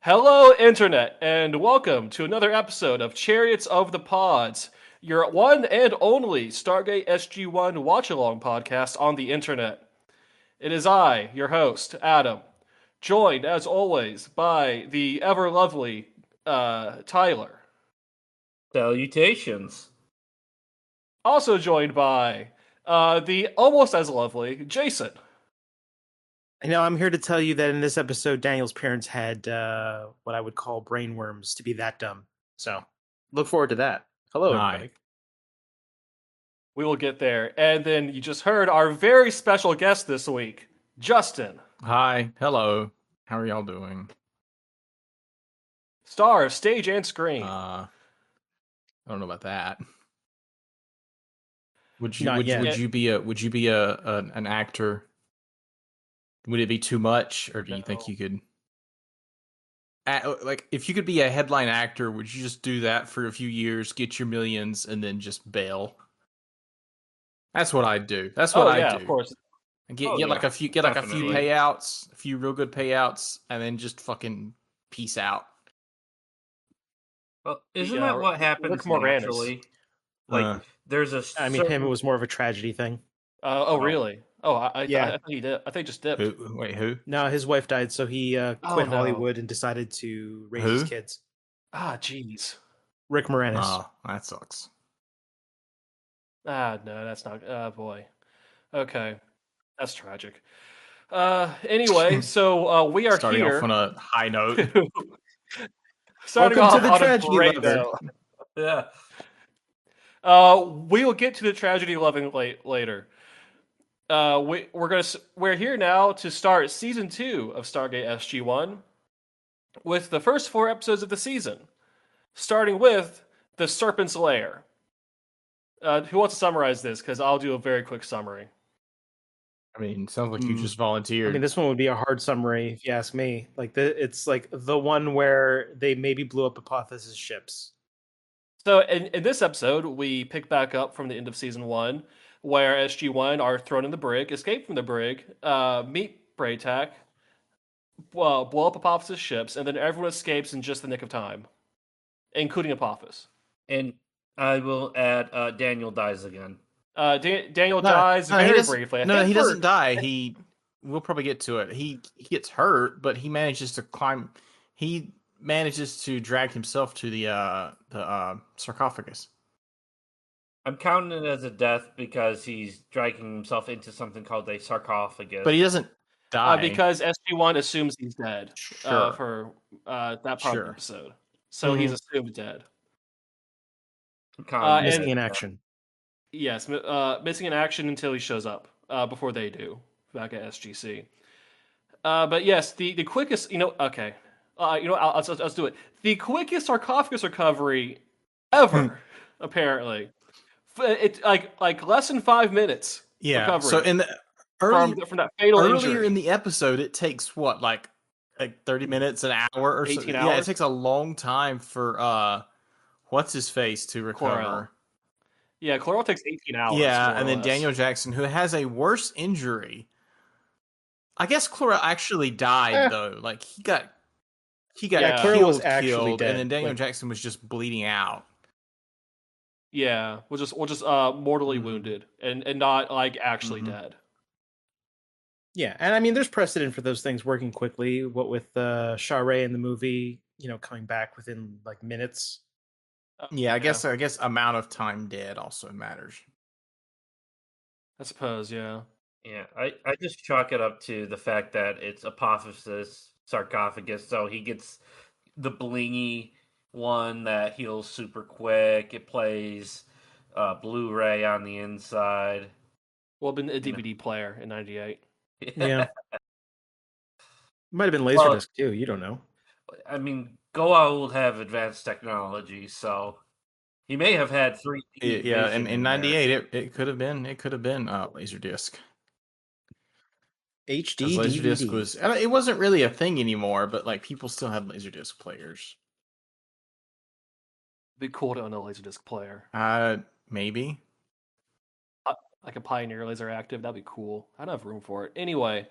Hello, Internet, and welcome to another episode of Chariots of the Pods, your one and only Stargate SG-1 watch-along podcast on the Internet. It is I, your host, Adam, joined, as always, by the ever-lovely Tyler. Salutations. Also joined by the almost as lovely Jason. I'm here to tell you that in this episode, Daniel's parents had what I would call brainworms to be that dumb. So, look forward to that. Hello, Hi. everybody. We will get there. And then you just heard our very special guest this week, Justin. Hi. Hello. How are y'all doing? Star of stage and screen. I don't know about that. Would you Not would, yet. would you be an actor? Would it be too much, or do you think you could? Like, if you could be a headline actor, would you just do that for a few years, get your millions, and then just bail? That's what I'd do. That's what I'd do. Of course. And get like a few payouts, a few real good payouts, and then just fucking peace out. Well, isn't that what happens naturally? Like, there's a. I mean, him, it was more of a tragedy thing. Really? Oh, I Yeah. thought he did. I think he just dipped. Who? No, his wife died, so he quit Hollywood and decided to raise his kids. Ah, jeez. Rick Moranis. Oh, that sucks. Ah, no, that's not. Oh, boy. Okay. That's tragic. Anyway, so we are starting here. off on a high note. Starting Welcome off to the on tragedy a great level. note. We will get to the tragedy loving later. We're here now to start season 2 of Stargate SG-1 with the first 4 episodes of the season, starting with the Serpent's Lair. Who wants to summarize this? Because I'll do a very quick summary. I mean, sounds like you just volunteered. I mean, this one would be a hard summary if you ask me. Like, it's like the one where they maybe blew up Apophis' ships. So in this episode, we pick back up from the end of season 1, where SG-1 are thrown in the brig, escape from the brig, meet Braytac, blow up Apophis' ships, and then everyone escapes in just the nick of time, including Apophis. And I will add, Daniel dies again. Daniel dies very briefly. He doesn't die. We'll probably get to it. He gets hurt, but he manages to climb. He manages to drag himself to the sarcophagus. I'm counting it as a death because he's dragging himself into something called a sarcophagus. But he doesn't die. Because SG-1 assumes he's dead Sure. for that part of the episode. So he's assumed dead. Missing in action. Yes, missing in action until he shows up, before they do, back at SGC. But yes, the quickest, okay. Let's do it. The quickest sarcophagus recovery ever, apparently. It's like less than 5 minutes. Yeah. Recovery So in the from that fatal earlier injury. in the episode, it takes what, like 30 minutes, an hour, or 18 so. hours? Yeah, it takes a long time for what's his face to recover. Chlorel. Yeah, Chlorel takes 18 hours. Yeah, more or and then less. Daniel Jackson, who has a worse injury. I guess Chlorel actually died though. Like he got Chlorel was actually killed, dead. and then Daniel Jackson was just bleeding out. Yeah, was just mortally wounded and not like actually dead. Yeah, and I mean, there's precedent for those things working quickly. What with Charé in the movie, coming back within like minutes. Yeah, I guess amount of time dead also matters. I suppose, yeah. Yeah, I just chalk it up to the fact that it's Apophis' sarcophagus, so he gets the blingy one that heals super quick. It plays Blu-ray on the inside. Well, been a DVD player in '98. Yeah. Might have been Laserdisc too. You don't know. I mean, Goa'uld have advanced technology, so he may have had 3D. Yeah, in '98, it could have been Laserdisc. HD Laserdisc DVD. was it wasn't really a thing anymore, but like people still had Laserdisc players. Be cool to own a Laserdisc player. Maybe. Like a Pioneer Laser Active, that'd be cool. I don't have room for it. Anyway,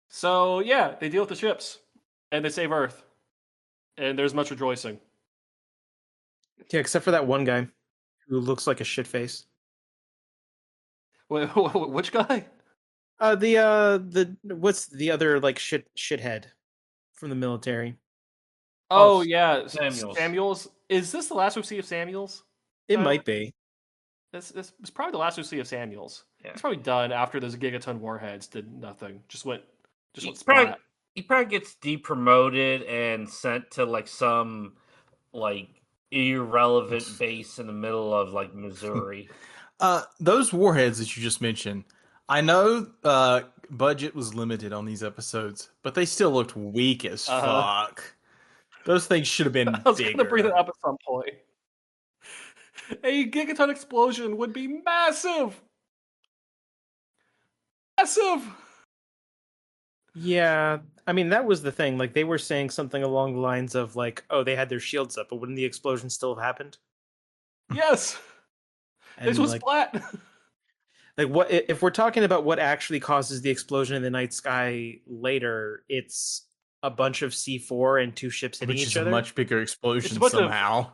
so yeah, they deal with the ships and they save Earth. and there's much rejoicing. Yeah, except for that one guy who looks like a shit face. Wait, which guy? The what's the other like shithead from the military? Oh yeah, Samuels. Samuels. Is this the last we see of Samuels? It No. might be. This is probably the last we see of Samuels. Yeah. He's probably done after those Gigaton warheads did nothing. Just went He splat. probably gets depromoted and sent to like some like irrelevant base in the middle of like Missouri. Those warheads that you just mentioned, I know budget was limited on these episodes, but they still looked weak as fuck. Those things should have been I was bigger. gonna bring that up at some point. A Gigaton explosion would be massive. Massive. Yeah, I mean that was the thing. Like they were saying something along the lines of like, "Oh, they had their shields up, but wouldn't the explosion still have happened?" Yes. And This was like, splat. like what if we're talking about what actually causes the explosion in the night sky later? It's a bunch of C4 and two ships hitting which each is a other. much bigger explosion bunch of- somehow.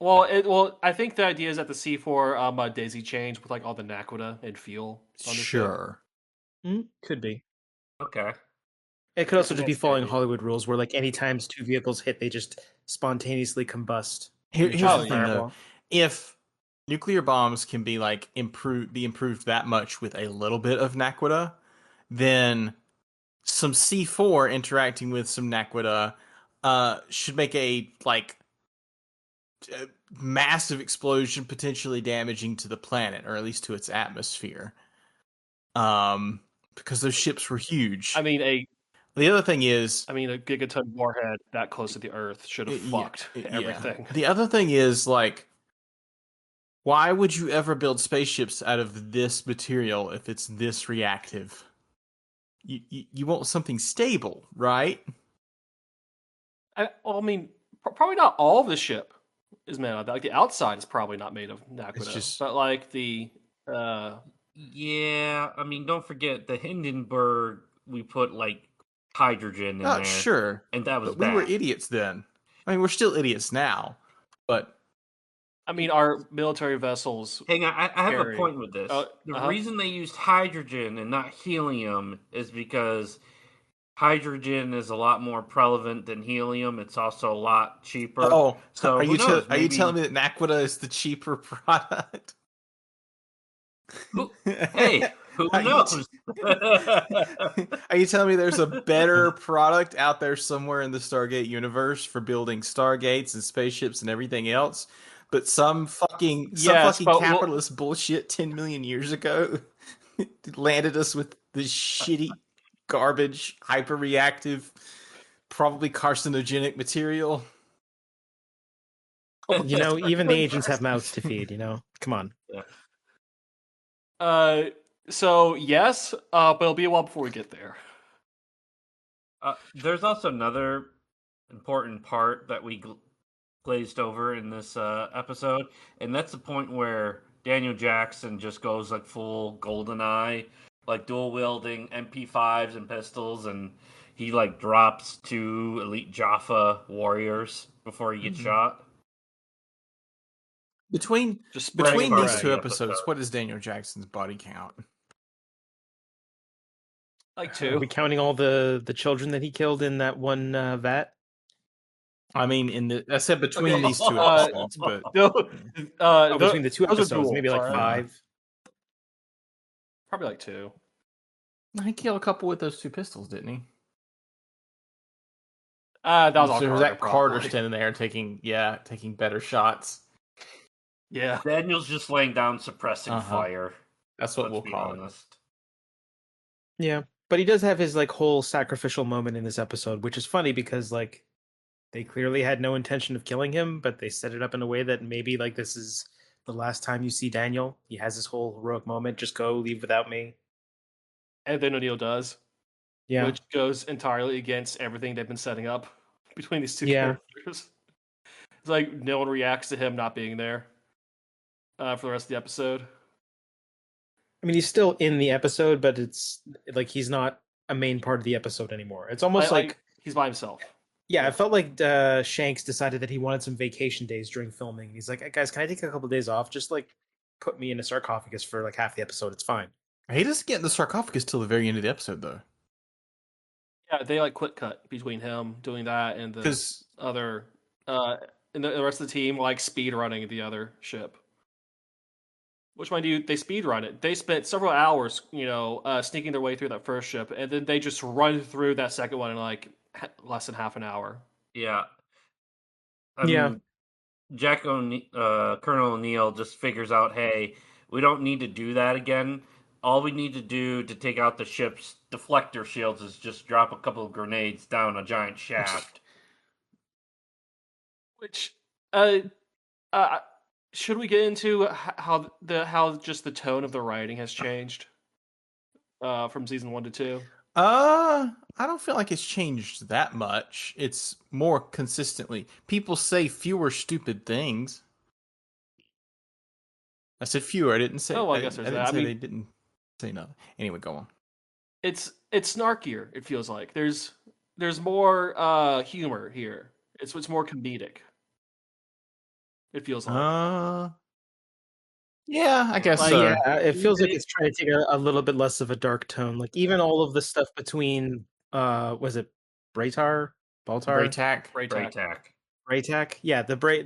Well, I think the idea is that the C4 daisy chains with like all the naquita and fuel on the ship. Sure. Could be. Okay. It could also I just be guess following maybe. Hollywood rules, where like any times two vehicles hit, they just spontaneously combust. Here's Each the other's thing, though. fireball. If nuclear bombs can be like improved that much with a little bit of naquita, then some C4 interacting with some naquita should make a massive explosion, potentially damaging to the planet, or at least to its atmosphere. Because those ships were huge. I mean, the other thing is, a Gigaton warhead that close to the Earth should have yeah, fucked yeah. everything. The other thing is, like, why would you ever build spaceships out of this material if it's this reactive? You want something stable, right? Probably not all of the ship is made of that. Like the outside is probably not made of naquita, but like the Yeah, I mean, don't forget the Hindenburg. We put like hydrogen in there. Sure, and that was but we were idiots then. I mean, we're still idiots now, but I mean, our military vessels. Hang on, I have carry- a point with this. The uh-huh. reason they used hydrogen and not helium is because hydrogen is a lot more prevalent than helium. It's also a lot cheaper. oh, So are who you knows? are you Maybe- telling me that naquita is the cheaper product? Hey, who Are you knows? Are you telling me there's a better product out there somewhere in the Stargate universe for building Stargates and spaceships and everything else? But some fucking capitalist bullshit 10 million years ago landed us with this shitty, garbage, hyper-reactive, probably carcinogenic material. You know, even the agents have mouths to feed. You know, come on. Yeah. So yes, but it'll be a while before we get there. There's also another important part that we glazed over in this episode, and that's the point where Daniel Jackson just goes like full GoldenEye, like dual wielding MP5s and pistols, and he like drops two elite Jaffa warriors before he gets shot. Between Just these bread. two episodes, what is Daniel Jackson's body count? Like Are we two. counting all the children that he killed in that one vat? I mean, I said between Okay, these two uh, episodes, but Between the two those are episodes, dual, maybe like sorry. 5. Probably like two. he killed a couple with those two pistols, didn't he? That was all So Carter, that Carter probably. standing there taking better shots. Yeah. Daniel's just laying down suppressing fire. That's what Let's we'll be call it. honest. Yeah, but he does have his like whole sacrificial moment in this episode, which is funny because like they clearly had no intention of killing him, but they set it up in a way that maybe like this is the last time you see Daniel. He has this whole heroic moment. Just go, leave without me. And then O'Neill does. Yeah, Which goes entirely against everything they've been setting up between these two Yeah. characters. It's like no one reacts to him not being there for the rest of the episode. I mean he's still in the episode, but it's like he's not a main part of the episode anymore. It's almost like he's by himself. Yeah, it felt like Shanks decided that he wanted some vacation days during filming. He's like, "Hey, guys, can I take a couple of days off? Just like put me in a sarcophagus for like half the episode. It's fine." He doesn't get in the sarcophagus till the very end of the episode, though. Yeah, they like quick cut between him doing that and the Because other, and the rest of the team like speed running the other ship. Which, mind you, they speed run it. They spent several hours, sneaking their way through that first ship, and then they just run through that second one in like less than half an hour. Yeah. I Yeah. mean, Colonel O'Neill just figures out, hey, we don't need to do that again. All we need to do to take out the ship's deflector shields is just drop a couple of grenades down a giant shaft. Which, uh, should we get into how just the tone of the writing has changed from season 1 to 2? I don't feel like it's changed that much. It's more consistently. People say fewer stupid things. I said fewer. I didn't say. Oh, well, I I guess there's didn't that. say they didn't say nothing. Anyway, go on. It's snarkier. It feels like there's more humor here. It's more comedic. It feels like. Yeah, I guess Like, so. yeah, it feels like it's trying to take a little bit less of a dark tone. Like even all of the stuff between was it Baltar? Braytac. Braytac. Yeah, the Bray.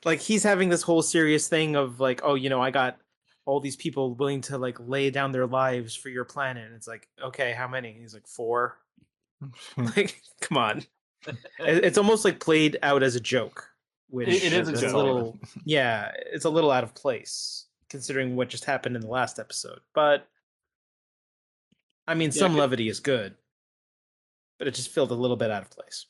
Like he's having this whole serious thing of like, oh, I got all these people willing to like lay down their lives for your planet. And it's like, okay, how many? He's like 4. Like, come on. It's almost like played out as a joke, which It is a is joke. a little, yeah, it's a little out of place considering what just happened in the last episode. But I mean, some levity is good, but it just felt a little bit out of place.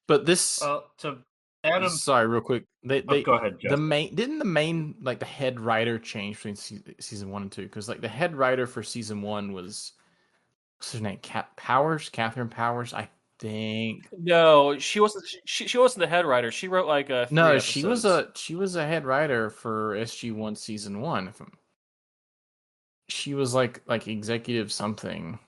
But this. To Adam, sorry, real quick. They go ahead. Justin. The head writer change between season 1 and 2? Because like the head writer for season 1 was, what's her name? Catherine Powers, I think. No, she wasn't. She wasn't the head writer. She wrote like 3 No, episodes. she was a head writer for SG-1 season 1. She was like executive something.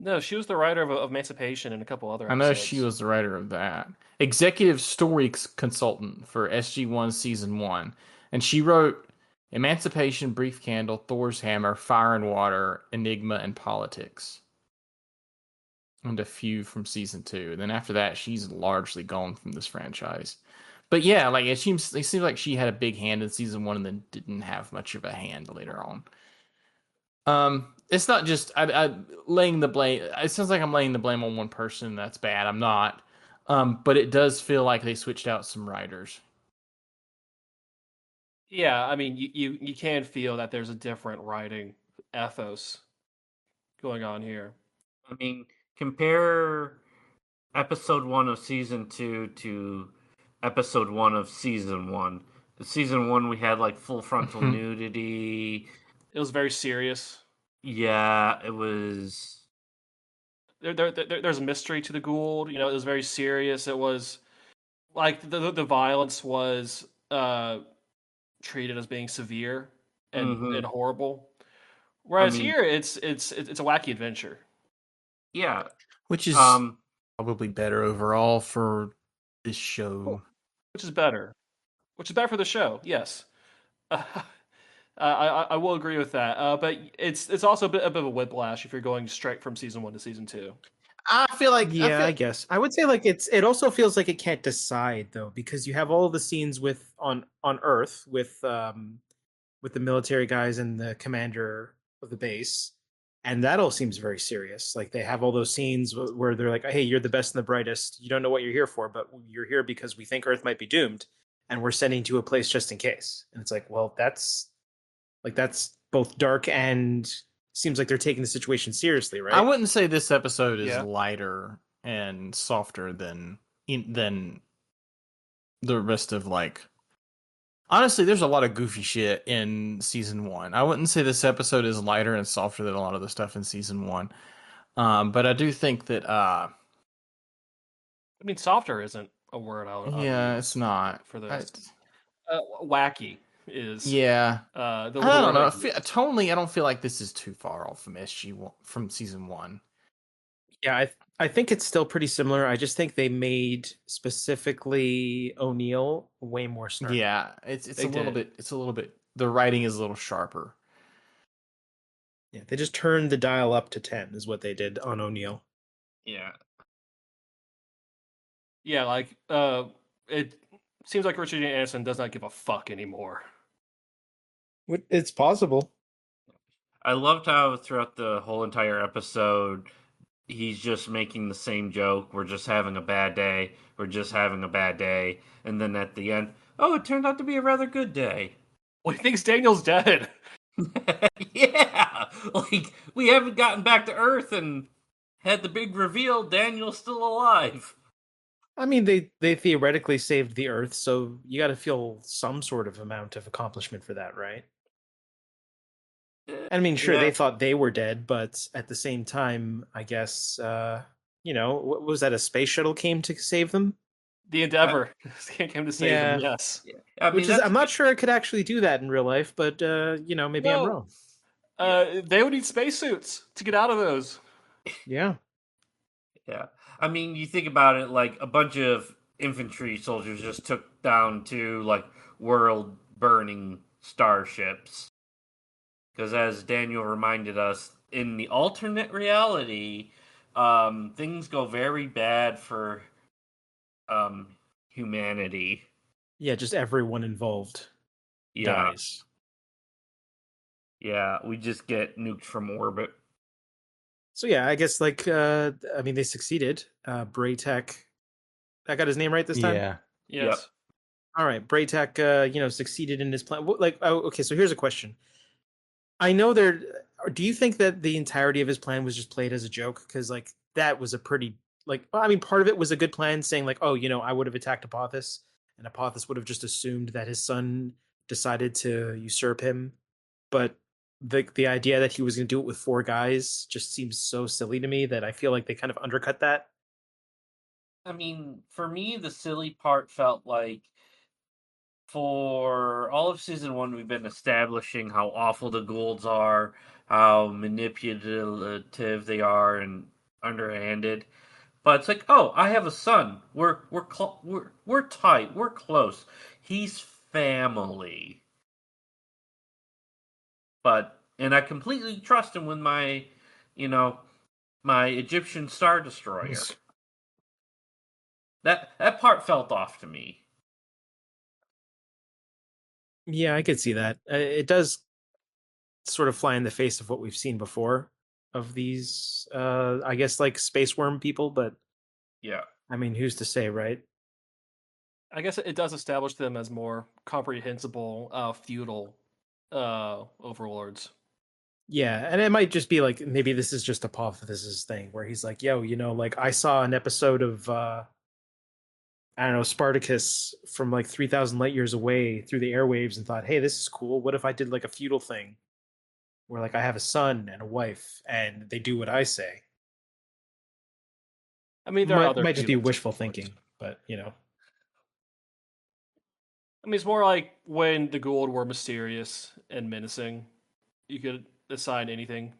No, she was the writer of Emancipation and a couple other episodes. I know she was the writer of that. Executive story consultant for SG-1 season 1, and she wrote Emancipation, Brief Candle, Thor's Hammer, Fire and Water, Enigma, and Politics. And a few from season 2. And then after that, she's largely gone from this franchise. But yeah, like it seems like she had a big hand in season 1 and then didn't have much of a hand later on. It's not just I laying the blame. It sounds like I'm laying the blame on one person. That's bad. I'm not. But it does feel like they switched out some writers. Yeah, I mean, you can feel that there's a different writing ethos going on here. I mean, compare episode 1 of season 2 to episode 1 of season 1. Season 1, we had like full frontal nudity. It was very serious. Yeah, it was. There's a mystery to the Goa'uld. It was very serious. It was like the violence was treated as being severe and horrible. Whereas here, it's a wacky adventure. Yeah, which is probably better overall for this show. Which is better for the show. Yes. I will agree with that, but it's also a bit of a whiplash if you're going straight from season 1 to season 2. I feel like I guess I would say like it also feels like it can't decide though, because you have all the scenes on Earth with the military guys and the commander of the base, and that all seems very serious. Like they have all those scenes where they're like, "Hey, you're the best and the brightest. You don't know what you're here for, but you're here because we think Earth might be doomed, and we're sending you to a place just in case." And it's like, well, that's both dark and seems like they're taking the situation seriously, right? I wouldn't say this episode is lighter and softer than the rest of like. Honestly, there's a lot of goofy shit in season 1. I wouldn't say this episode is lighter and softer than a lot of the stuff in season 1. But I do think that I mean, softer isn't a word I'll use it's not for this. Wacky. is. Yeah. The I don't know. writing. Tonally, I don't feel like this is too far off from SG1 from season 1. Yeah, I think it's still pretty similar. I just think they made specifically O'Neill way more snarky. Yeah, it's They a little did. bit. The writing is a little sharper. Yeah, they just turned the dial up to 10 is what they did on O'Neill. Yeah. Yeah, like it seems like Richard Dean Anderson does not give a fuck anymore. It's possible. I loved how throughout the whole entire episode, he's just making the same joke. We're just having a bad day. We're just having a bad day. And then at the end, oh, it turned out to be a rather good day. Well, he thinks Daniel's dead. Yeah. Like, we haven't gotten back to Earth and had the big reveal Daniel's still alive. I mean, they theoretically saved the Earth, so you got to feel some sort of amount of accomplishment for that, right? I mean, sure, Yeah. they thought they were dead, but at the same time, I guess, what was that? A space shuttle came to save them? The Endeavor came to save Yeah. him. Yes. Yeah. I mean, Which is, I'm not sure it could actually do that in real life, but, maybe I'm No. wrong. They would need spacesuits to get out of those. Yeah. Yeah. I mean, you think about it, like a bunch of infantry soldiers just took down two like world burning starships. Because as Daniel reminded us, in the alternate reality, things go very bad for humanity. Yeah, just everyone involved Yeah. dies. Yeah, we just get nuked from orbit. So yeah, I guess I mean they succeeded. Braytech, I got his name right this time. Yeah. Yes. Yep. All right, Braytech, succeeded in his plan. Okay, so here's a question. I know there. Do you think that the entirety of his plan was just played as a joke? Because that was a pretty I mean, part of it was a good plan, saying oh, I would have attacked Apophis, and Apophis would have just assumed that his son decided to usurp him. But the idea that he was going to do it with 4 guys just seems so silly to me that I feel like they kind of undercut that. I mean, for me, the silly part felt like for all of season 1, we've been establishing how awful the Goa'ulds are, how manipulative they are, and underhanded. But it's like, oh, I have a son. We're tight. We're close. He's family. And I completely trust him with my, my Egyptian Star Destroyer. That part felt off to me. Yeah, I could see that. It does sort of fly in the face of what we've seen before of these, I guess, space worm people. But Yeah. I mean, who's to say, right? I guess it does establish them as more comprehensible, feudal overlords. Yeah, and it might just be maybe this is just Apophis's thing where he's like, yo, I saw an episode of I don't know, Spartacus from 3,000 light years away through the airwaves and thought, hey, this is cool. What if I did a feudal thing where I have a son and a wife and they do what I say? I mean, there are other might just be feudal wishful overlords. thinking, but I mean, it's more like when the Goa'uld were mysterious and menacing. You could assign anything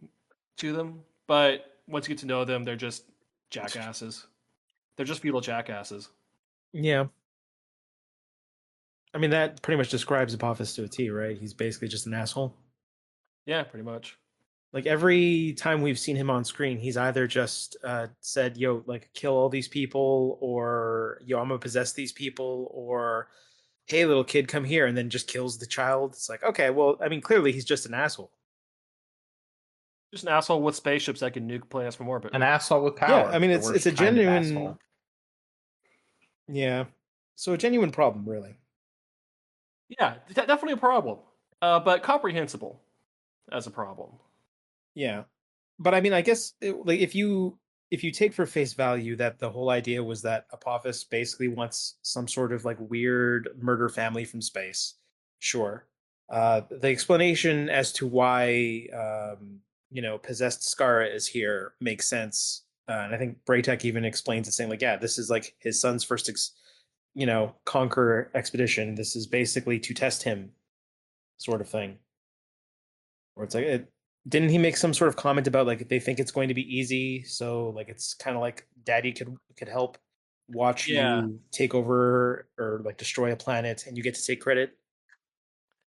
to them, but once you get to know them, they're just jackasses. They're just feudal jackasses. Yeah. I mean, that pretty much describes Apophis to a T, right? He's basically just an asshole. Yeah, pretty much. Every time we've seen him on screen, he's either just said, yo, kill all these people, or yo, I'm gonna possess these people, or hey, little kid, come here, and then just kills the child. It's okay, well, I mean, clearly he's just an asshole. Just an asshole with spaceships that can nuke planets from orbit. An asshole with power. Yeah, I mean, The it's worst a kind of genuine. asshole. Yeah, so a genuine problem, really. Yeah, definitely a problem, but comprehensible as a problem. Yeah, but I mean, I guess if you take for face value that the whole idea was that Apophis basically wants some sort of weird murder family from space, sure. The explanation as to why possessed Skara is here makes sense, and I think Braytech even explains it, saying yeah, this is his son's first conquer expedition. This is basically to test him sort of thing. Where it's like, didn't he make some sort of comment about like they think it's going to be easy, so like it's kind of like Daddy could help watch Yeah. you take over or like destroy a planet, and you get to take credit.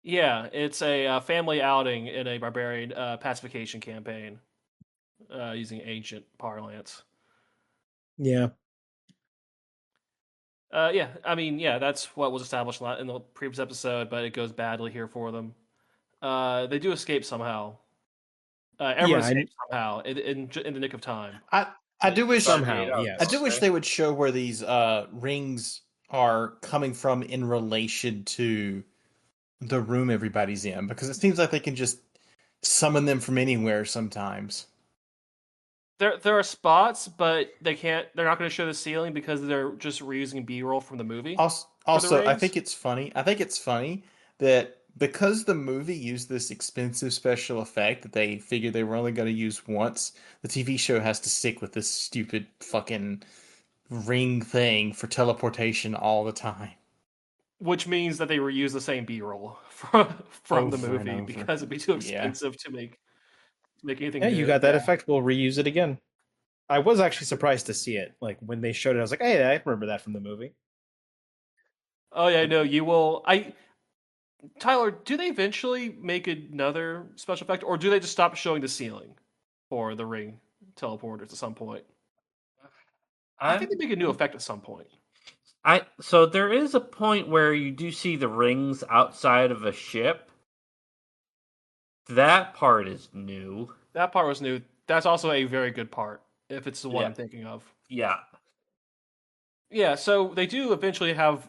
Yeah, it's a family outing in a barbarian pacification campaign using ancient parlance. Yeah, Yeah, I mean, yeah, that's what was established in the previous episode, but it goes badly here for them. They do escape somehow. Everyone yeah, escapes somehow in the nick of time. I do wish somehow, Stargate, I yes. do wish okay. they would show where these rings are coming from in relation to the room everybody's in, because it seems like they can just summon them from anywhere sometimes. There are spots, but they can't. They're not going to show the ceiling because they're just reusing B-roll from the movie for the Also, I think rings. it's funny. I think it's funny that because the movie used this expensive special effect that they figured they were only going to use once, the TV show has to stick with this stupid fucking ring thing for teleportation all the time. Which means that they reuse the same B-roll from the Over and movie over. because it'd be too Yeah. expensive to make anything Yeah, you new. got that Yeah. effect. We'll reuse it again. I was actually surprised to see it. Like when they showed it, I was like, "Hey, I remember that from the movie." Oh yeah, no, you will. Tyler, do they eventually make another special effect, or do they just stop showing the ceiling for the ring teleporters at some point? I think they I'm make a new effect at some point. so there is a point where you do see the rings outside of a ship. That part is new. That part was new. That's also a very good part, if it's the one Yeah. I'm thinking of. Yeah. Yeah, so they do eventually have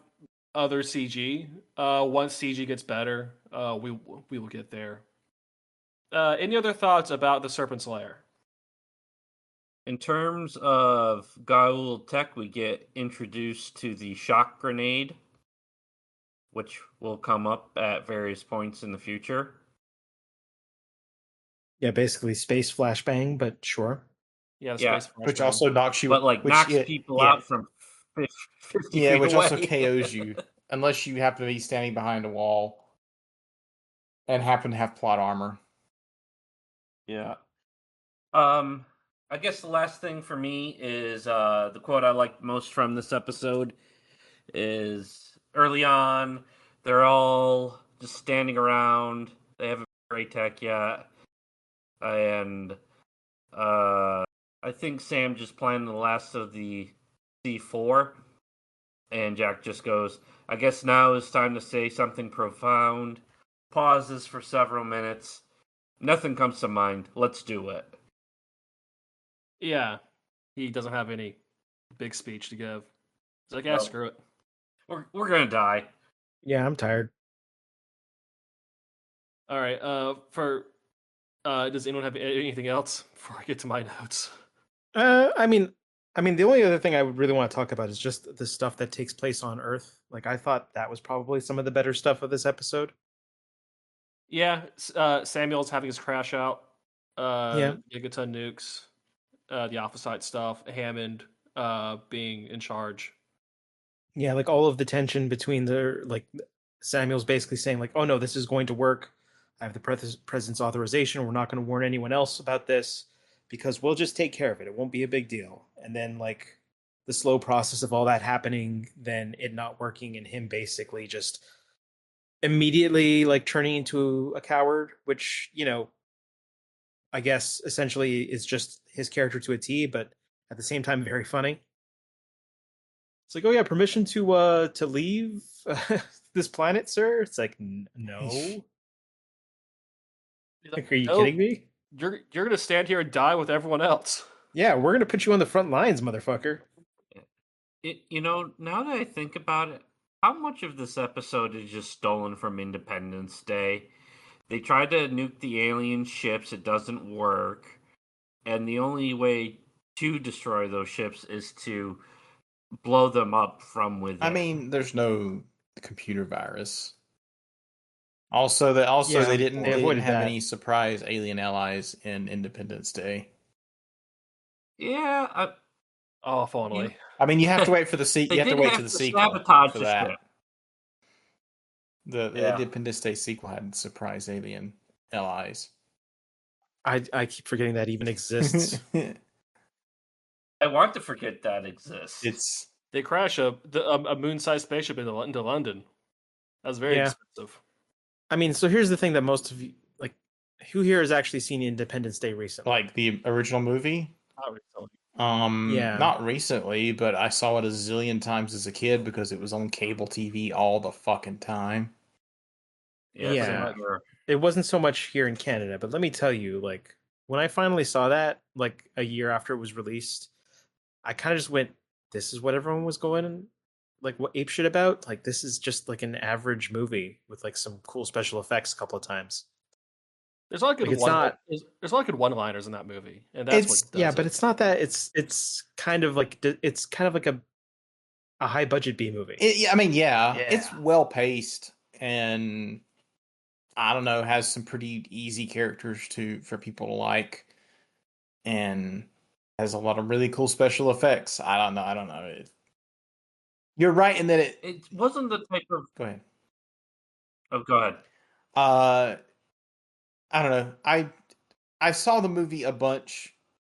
other CG. Once CG gets better, we will get there. Any other thoughts about the Serpent's Lair? In terms of Goa'uld tech, we get introduced to the shock grenade, which will come up at various points in the future. Yeah, basically space flashbang, but sure. Yeah, the Yeah, space Which flashbang. also knocks you, but like which knocks yeah, people yeah, out from 50 yeah, feet which also away. KOs you unless you happen to be standing behind a wall and happen to have plot armor. Yeah. I guess the last thing for me is the quote I liked most from this episode is early on, they're all just standing around. They haven't great tech yet, and I think Sam just planned the last of the C4, and Jack just goes, "I guess now is time to say something profound." Pauses for several minutes. Nothing comes to mind. Let's do it. Yeah, he doesn't have any big speech to give. He's like, yeah, No, screw it. we're gonna die. Yeah, I'm tired. All right. Does anyone have anything else before I get to my notes? I mean, the only other thing I would really want to talk about is just the stuff that takes place on Earth. Like, I thought that was probably some of the better stuff of this episode. Yeah, Samuel's having his crash out. Yeah, Gigaton nukes. The Alpha Site stuff. Hammond being in charge. yeah, like all of the tension between the like Samuel's basically saying like, "Oh no, this is going to work. I have the president's authorization. We're not going to warn anyone else about this because we'll just take care of it. It won't be a big deal." And then like the slow process of all that happening, then it not working, and him basically just immediately like turning into a coward, which I guess essentially is just his character to a T, but at the same time very funny. It's like, oh yeah, permission to leave this planet, sir. It's like, no. He's like, Like, are you no, kidding me? you're gonna stand here and die with everyone else. Yeah, we're gonna put you on the front lines, motherfucker. Now that I think about it, how much of this episode is just stolen from Independence Day? They tried to nuke the alien ships, it doesn't work, and the only way to destroy those ships is to blow them up from within. I mean, there's no computer virus. Also, they Yeah, didn't they they didn't avoided have that. any surprise alien allies in Independence Day. Yeah, Oh, if only. I mean, you have to wait for the they you have to did wait have to the to sequel sabotage for the that. ship. The Independence Day sequel had surprise alien allies. I keep forgetting that even exists. I want to forget that exists. They crash a moon-sized spaceship into London. That was very expensive. I mean, so here's the thing that most of you like. Who here has actually seen Independence Day recently? Like the original movie? Not recently. Not recently, but I saw it a zillion times as a kid because it was on cable TV all the fucking time. Yeah. It wasn't so much here in Canada, but let me tell you, like, when I finally saw that, like a year after it was released, I kind of just went, this is what everyone was going like what apeshit about? Like, this is just like an average movie with like some cool special effects a couple of times. There's a lot of good there's a lot of good one-liners in that movie, and that's what does but it's not that. It's kind of like a high budget B movie. It's well paced and I don't know, has some pretty easy characters for people to like, and has a lot of really cool special effects. I don't know. You're right in that it wasn't the type of. Go ahead. Oh, go ahead. I don't know. I saw the movie a bunch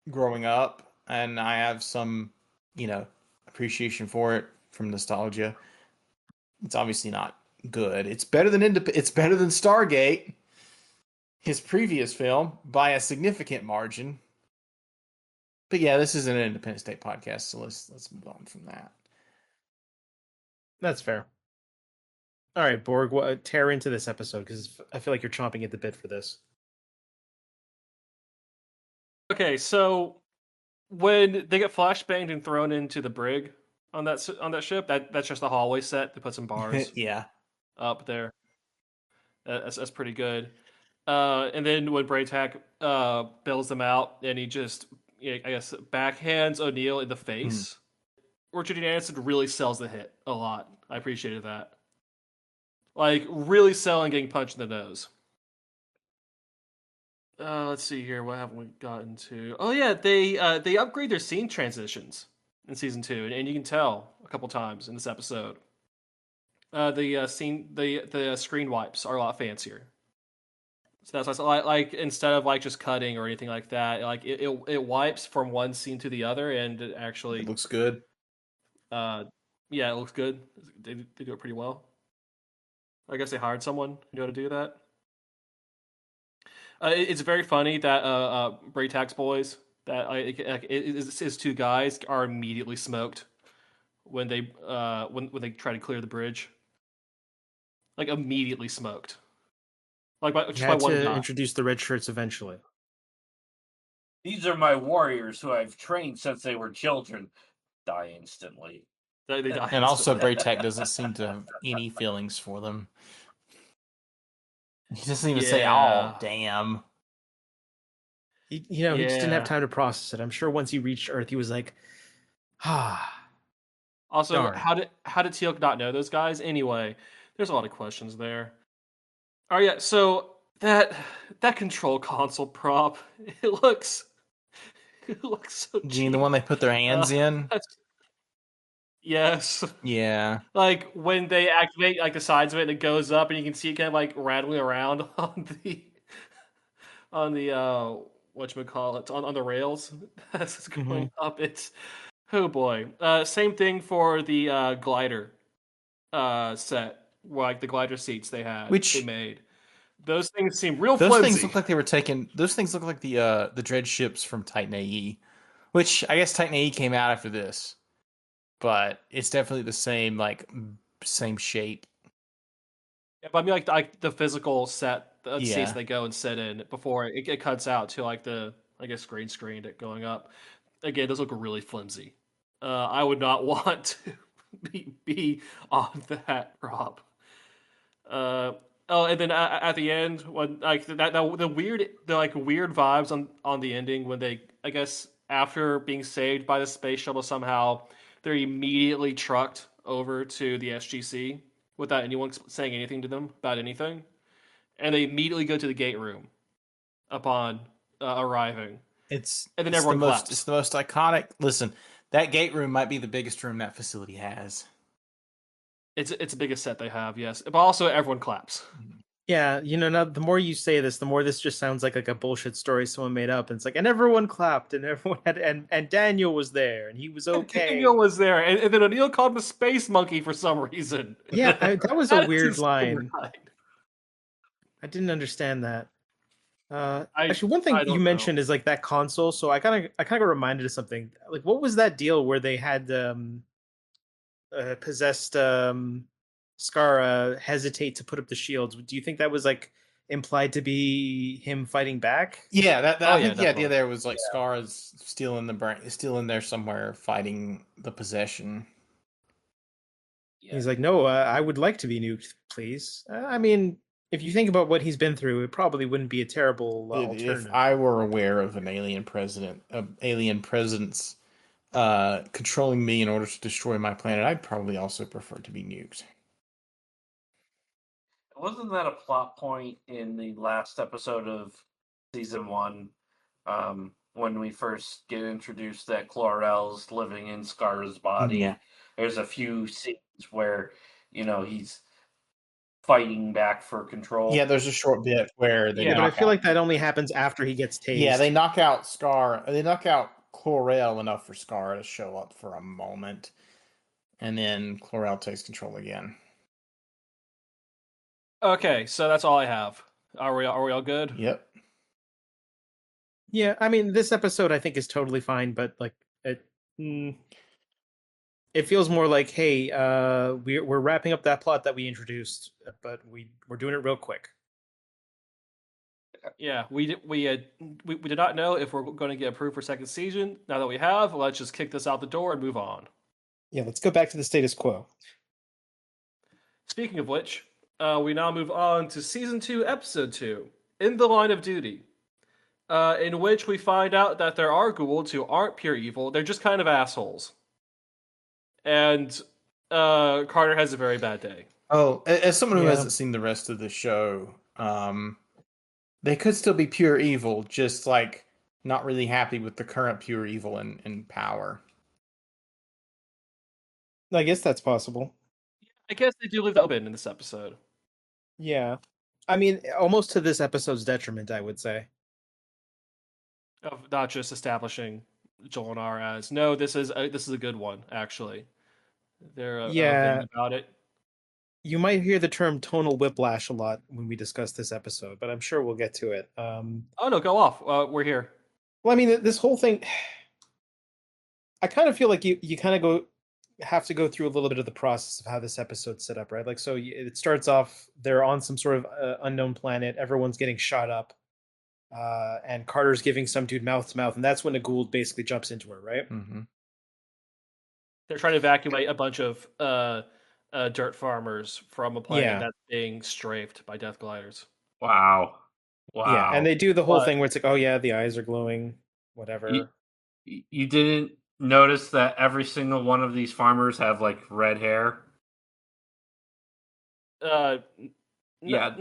growing up, and I have some, appreciation for it from nostalgia. It's obviously not good. It's better than Stargate, his previous film, by a significant margin. But yeah, this is an Independence Day podcast, so let's move on from that. That's fair. All right, Borg, tear into this episode because I feel like you're chomping at the bit for this. Okay, so when they get flashbanged and thrown into the brig on that ship, that's just a hallway set. They put some bars, up there. That's pretty good. And then when Braytac bails them out, and he just, I guess, backhands O'Neill in the face. Richard Dean Anderson really sells the hit a lot. I appreciated that. Like, really selling getting punched in the nose. Let's see here. What haven't we gotten to? Oh yeah, they upgrade their scene transitions in season 2, and you can tell a couple times in this episode. The screen wipes are a lot fancier. So that's like instead of like just cutting or anything like that, like it wipes from one scene to the other, and it actually looks good. Yeah, it looks good. They do it pretty well. I guess they hired someone who knew how to do that. It's very funny that Braytac's boys, that his two guys, are immediately smoked when they try to clear the bridge. Like, immediately smoked. Like by one guy. Introduce the red shirts eventually. These are my warriors who I've trained since they were children. Die instantly. They die and instantly. Also, Braytac doesn't seem to have any feelings for them. He doesn't even say, "Oh, damn." He just didn't have time to process it. I'm sure once he reached Earth, he was like, "Ah." Also, darn. how did Teal'c not know those guys? Anyway, there's a lot of questions there. Oh yeah, so that control console prop, it looks so cheap. You mean the one they put their hands in? Yes. Yeah. Like when they activate like the sides of it and it goes up and you can see it kind of like rattling around on the whatchamacallit, on the rails as it's going up. It's, oh boy. Same thing for the glider set, like the glider seats they made. Those things seem real flimsy. Those things look like they were taken. Those things look like the dread ships from Titan AE, which I guess Titan AE came out after this, but it's definitely the same shape. Yeah, but I mean like the physical set seats they go and sit in before it cuts out to like the, I guess, green screen it going up. Again, those look really flimsy. I would not want to be on that prop. Oh, and then at the end, when like the weird vibes on the ending, when they, I guess, after being saved by the space shuttle somehow, they're immediately trucked over to the SGC without anyone saying anything to them about anything, and they immediately go to the gate room upon arriving. And then everyone claps. It's the most iconic. Listen, that gate room might be the biggest room that facility has. It's the biggest set they have, yes. But also everyone claps. Yeah, now the more you say this, the more this just sounds like a bullshit story someone made up. And it's like, and everyone clapped, and everyone had, and Daniel was there, and he was okay. Daniel was there, and then O'Neill called him a space monkey for some reason. Yeah, that was a weird line. Right. I didn't understand that. I Actually, one thing don't you know. mentioned is like that console. So I kind of got reminded of something. Like, what was that deal where they had possessed Skara hesitate to put up the shields? Do you think that was like implied to be him fighting back? Yeah, I think the definitely. idea there was like Scar's still in there somewhere fighting the possession. Yeah. He's like, no, I would like to be nuked, please. I mean, if you think about what he's been through, it probably wouldn't be a terrible alternative. If I were aware of an alien presence controlling me in order to destroy my planet, I'd probably also prefer to be nuked. Wasn't that a plot point in the last episode of season 1, when we first get introduced that Chlorel's living in Scar's body? Yeah. There's a few scenes where, he's fighting back for control. Yeah, there's a short bit where they but I feel like that only happens after he gets tased. Yeah, they knock out Scar. They knock out Chlorel enough for Scar to show up for a moment, and then Chlorel takes control again. Okay, so that's all I have. Are we all good? Yep. Yeah, I mean, this episode I think is totally fine, but like it feels more like, hey, we're wrapping up that plot that we introduced, but we're doing it real quick. Yeah, we did not know if we're going to get approved for second season. Now that we have, let's just kick this out the door and move on. Yeah, let's go back to the status quo. Speaking of which, we now move on to season 2, episode 2, In the Line of Duty, in which we find out that there are Goa'ulds who aren't pure evil; they're just kind of assholes. And Carter has a very bad day. Oh, as someone who hasn't seen the rest of the show, they could still be pure evil, just like not really happy with the current pure evil in power. I guess that's possible. I guess they do leave it open in this episode. Yeah. I mean, almost to this episode's detriment, I would say. Of not just establishing Jolinar as, no, this is a good one, actually. They're about it. You might hear the term tonal whiplash a lot when we discuss this episode, but I'm sure we'll get to it. Oh no, go off. We're here. Well, I mean, this whole thing, I kind of feel like you kind of have to go through a little bit of the process of how this episode's set up, right? Like, so it starts off, they're on some sort of unknown planet, everyone's getting shot up, and Carter's giving some dude mouth to mouth, and that's when the Goa'uld basically jumps into her, right? Mm-hmm. They're trying to evacuate a bunch of dirt farmers from a planet that's being strafed by death gliders. Wow. Yeah, and they do the whole thing where it's like, oh yeah, the eyes are glowing, whatever. You didn't notice that every single one of these farmers have like red hair? Not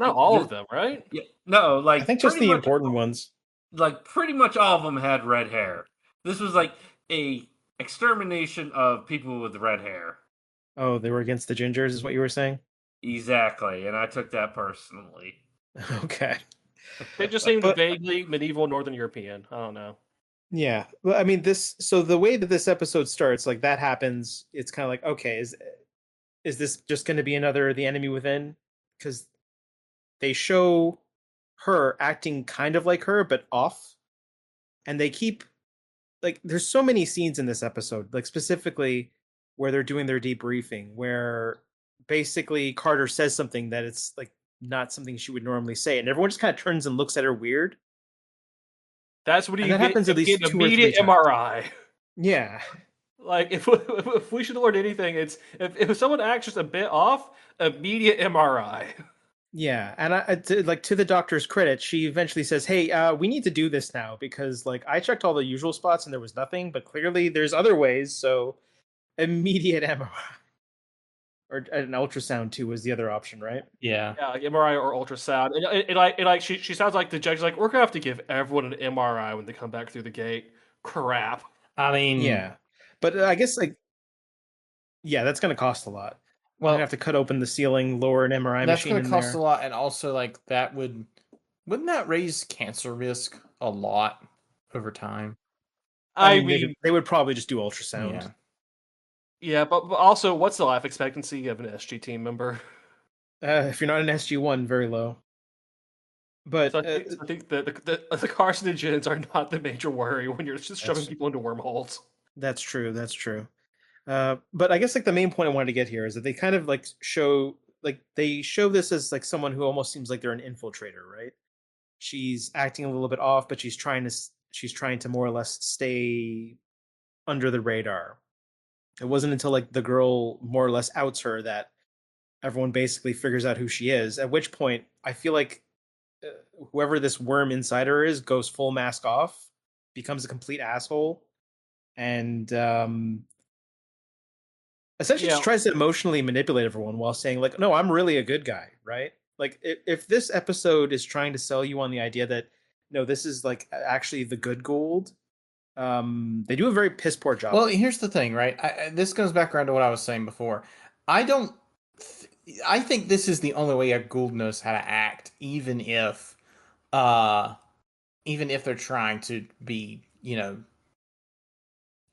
all of them, right? Yeah, no, like I think just the important ones. Like pretty much all of them had red hair. This was like a extermination of people with red hair. Oh, they were against the gingers, is what you were saying? Exactly, and I took that personally. Okay. They just seemed vaguely medieval Northern European. I don't know. Yeah. Well, I mean, so the way that this episode starts, like that happens, it's kind of like, okay, is this just going to be another The Enemy Within? Because they show her acting kind of like her, but off. And they keep, like, there's so many scenes in this episode, like specifically where they're doing their debriefing, where basically Carter says something that it's like not something she would normally say, and everyone just kind of turns and looks at her weird. That's what happens at least 2 or 3 immediate times. MRI. Yeah. Like if we should learn anything, it's if someone acts just a bit off, immediate MRI. Yeah, and to the doctor's credit, she eventually says, "Hey, we need to do this now because like I checked all the usual spots and there was nothing, but clearly there's other ways." So immediate MRI or an ultrasound too was the other option, right? Yeah. Yeah, like MRI or ultrasound. And she sounds like the judge. Like, we're gonna have to give everyone an MRI when they come back through the gate. Crap. I mean, yeah, but I guess like, yeah, that's gonna cost a lot. Well, you have to cut open the ceiling, lower an MRI that's machine going in to cost there. a lot, and also like wouldn't that raise cancer risk a lot over time? I mean, they would probably just do ultrasound. Yeah, but also, what's the life expectancy of an SG team member? If you're not an SG-1, very low. But So I think the carcinogens are not the major worry when you're just shoving people into wormholes. That's true. That's true. But I guess like the main point I wanted to get here is that they kind of like show this as like someone who almost seems like they're an infiltrator, right? She's acting a little bit off, but she's trying to more or less stay under the radar. It wasn't until like the girl more or less outs her that everyone basically figures out who she is. At which point, I feel like whoever this worm insider is goes full mask off, becomes a complete asshole, and essentially just tries to emotionally manipulate everyone while saying like, no, I'm really a good guy, right? Like if this episode is trying to sell you on the idea that no, this is like actually the good Goa'uld, they do a very piss poor job. Well, here's the thing, right? This goes back around to what I was saying before. I think this is the only way a Goa'uld knows how to act, even if they're trying to be,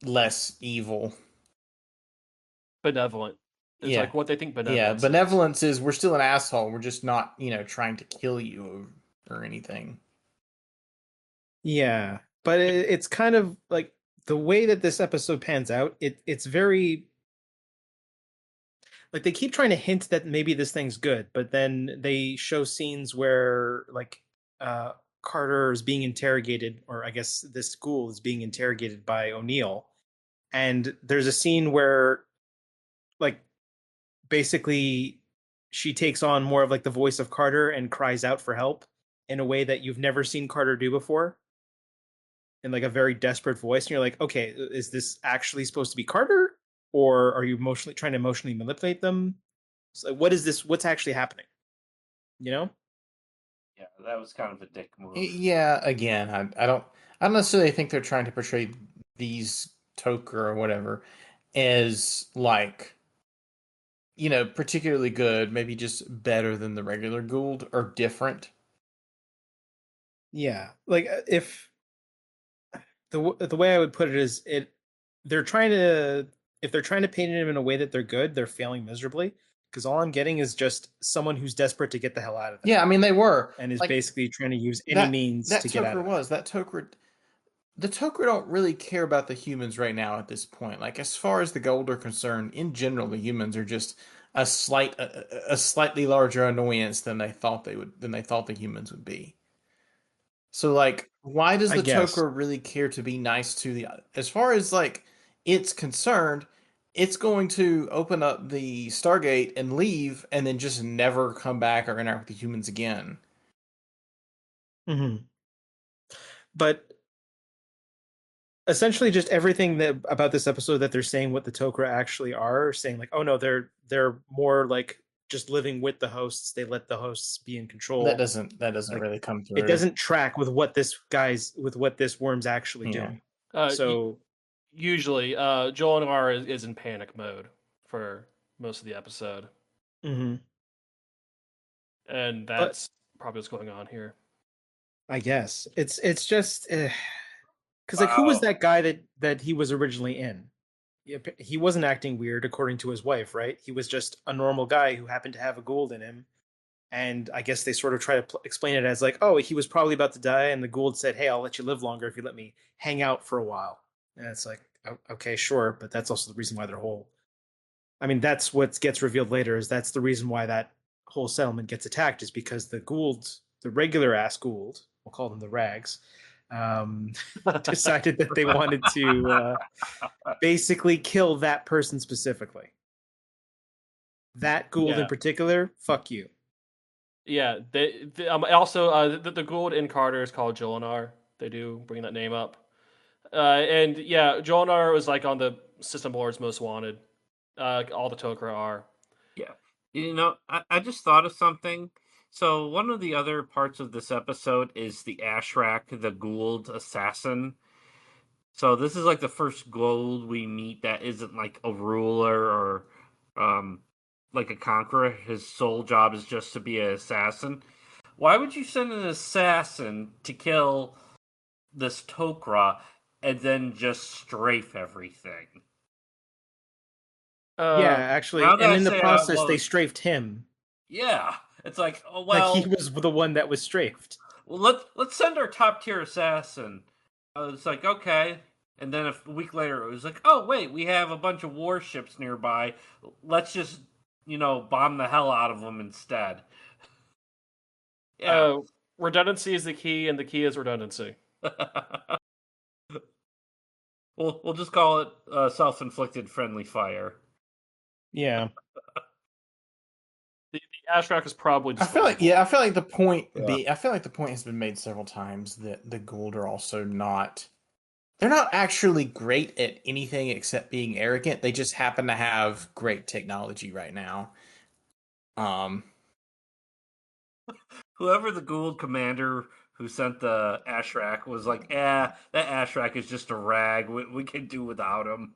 less evil. Benevolent. It's like what they think benevolence. Yeah, benevolence is we're still an asshole. We're just not, trying to kill you or anything. Yeah, but it's kind of like the way that this episode pans out. It's very like they keep trying to hint that maybe this thing's good, but then they show scenes where like Carter is being interrogated, or I guess this school is being interrogated by O'Neill, and there's a scene where like basically she takes on more of like the voice of Carter and cries out for help in a way that you've never seen Carter do before, in like a very desperate voice, and you're like, okay, is this actually supposed to be Carter, or are you trying to emotionally manipulate them? So what is this? What's actually happening? You know? Yeah, that was kind of a dick move. Yeah, again, I don't necessarily think they're trying to portray these Toker or whatever as like, particularly good, maybe just better than the regular Goa'uld or different. Yeah, like if the way I would put it is they're trying to if they're trying to paint him in a way that they're good, they're failing miserably, because all I'm getting is just someone who's desperate to get the hell out of there. Yeah, I mean they were, and is like, basically trying to use any means to get out of there. That Toker. The Toker don't really care about the humans right now at this point. Like as far as the Goa'uld are concerned, in general, the humans are just a slightly larger annoyance than they thought the humans would be. So like, why does the Toker really care to be nice to the? As far as like it's concerned, it's going to open up the Stargate and leave, and then just never come back or interact with the humans again. Mm-hmm. But essentially, just everything about this episode that they're saying what the Tok'ra actually are, saying like, oh no, they're more like just living with the hosts. They let the hosts be in control. That doesn't like, really come through. It doesn't track with what this worm's actually doing. So usually, Jolinar is in panic mode for most of the episode, and that's probably what's going on here. I guess it's just because like who was that guy that he was originally in? He wasn't acting weird according to his wife, right? He was just a normal guy who happened to have a Goa'uld in him. And I guess they sort of try to explain it as like, oh, he was probably about to die, and the Goa'uld said, hey, I'll let you live longer if you let me hang out for a while. And it's like, okay, sure, but that's also the reason why they're whole. I mean, that's what gets revealed later, is that's the reason why that whole settlement gets attacked, is because the Goa'uld, the regular ass Goa'uld, we'll call them the Rags, decided that they wanted to basically kill that person specifically. That Goa'uld in particular, fuck you. Yeah, they also the Goa'uld in Carter is called Jolinar. They do bring that name up, and yeah, Jolinar was like on the system board's most wanted. All the Tok'ra are. Yeah, I just thought of something. So one of the other parts of this episode is the Ashrak, the Goa'uld assassin. So this is like the first Goa'uld we meet that isn't like a ruler or like a conqueror. His sole job is just to be an assassin. Why would you send an assassin to kill this Tok'ra and then just strafe everything? Yeah, actually, Now that and I in the say it out process, they loud, strafed him. yeah, it's like, oh Like he well, was the one that was strafed. let's send our top tier assassin. It's like okay, and then a week later it was like, oh wait, we have a bunch of warships nearby. Let's just bomb the hell out of them instead. Yeah. Redundancy is the key, and the key is redundancy. We'll just call it self-inflicted friendly fire. Yeah. The Ashrak is probably. I feel like the point Yeah. I feel like the point has been made several times that the Goa'uld are also not. They're not actually great at anything except being arrogant. They just happen to have great technology right now. Whoever the Goa'uld commander who sent the Ashrak was like, that Ashrak is just a rag. We can do without him.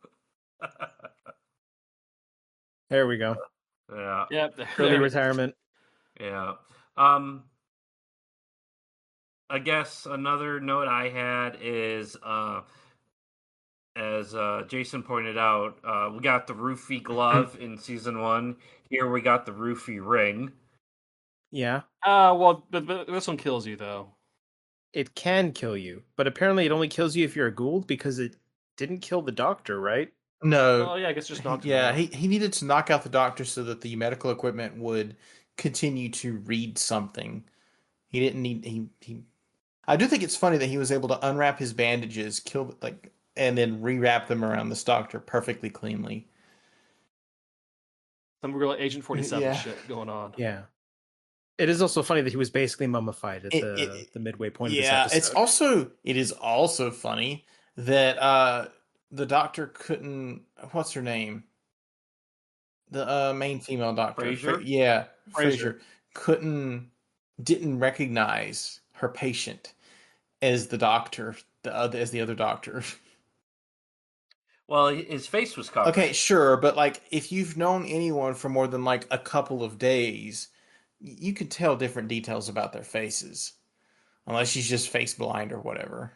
There we go. Yeah. Yep. Early retirement. Yeah. I guess another note I had is, as Jason pointed out, we got the roofie glove in season 1. Here we got the roofie ring. Yeah. Well, but this one kills you though. It can kill you, but apparently it only kills you if you're a Goa'uld because it didn't kill the doctor, right? No. Oh yeah, I guess just knocked him Yeah, out. he needed to knock out the doctor so that the medical equipment would continue to read something. He didn't need he I do think it's funny that he was able to unwrap his bandages, and then rewrap them around this doctor perfectly cleanly. Some real Agent 47 Yeah. shit going on. Yeah. It is also funny that he was basically mummified at the midway point of this episode. It is also funny that the doctor couldn't. What's her name? The main female doctor. Frasier? Frasier didn't recognize her patient as the doctor, as the other doctor. Well, his face was covered. Okay, sure, but like if you've known anyone for more than like a couple of days, you could tell different details about their faces, unless she's just face blind or whatever.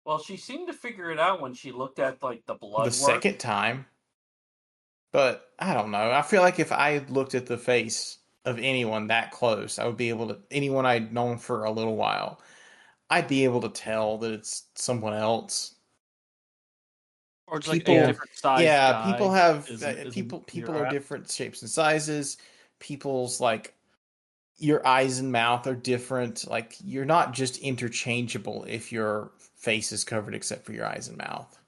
Well, she seemed to figure it out when she looked at like the blood. The second time, but I don't know. I feel like if I looked at the face of anyone that close, I would be able to. Anyone I'd known for a little while, I'd be able to tell that it's someone else. Or just people, like a different size. Yeah, people have people are at. different shapes and sizes. People's like your eyes and mouth are different. Like you're not just interchangeable if your face is covered except for your eyes and mouth.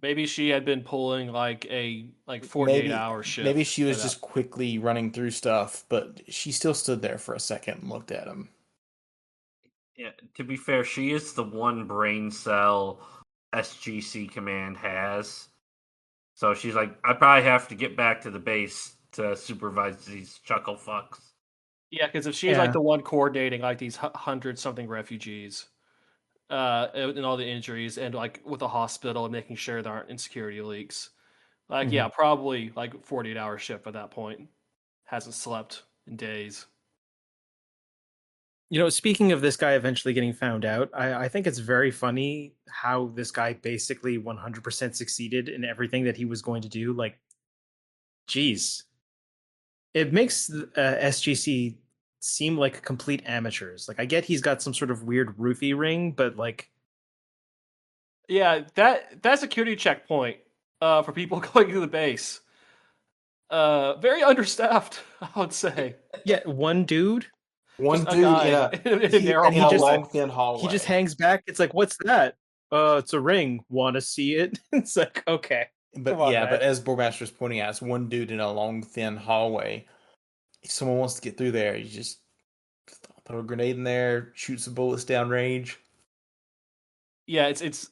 Maybe she had been pulling like a 48-hour shift. Maybe she was just quickly running through stuff, but she still stood there for a second and looked at him. Yeah, to be fair, she is the one brain cell SGC command has. So she's like, I probably have to get back to the base to supervise these chuckle fucks. Yeah, because if she's like the one coordinating like these 100-something refugees, and all the injuries, and like with the hospital and making sure there aren't insecurity leaks, like yeah, probably like 48-hour shift at that point. Hasn't slept in days. You know, speaking of this guy eventually getting found out, I think it's very funny how this guy basically 100% succeeded in everything that he was going to do. Like, geez. It makes SGC seem like complete amateurs. Like, I get he's got some sort of weird roofie ring, but like... Yeah, that security checkpoint for people going to the base. Very understaffed, I would say. Yeah, one dude... One dude in a long, thin hallway. He just hangs back. It's like, what's that? It's a ring. Want to see it? It's like, okay. But but as Borgmaster's pointing out, it's one dude in a long, thin hallway. If someone wants to get through there, you just throw a grenade in there, shoot some bullets down range. Yeah, it's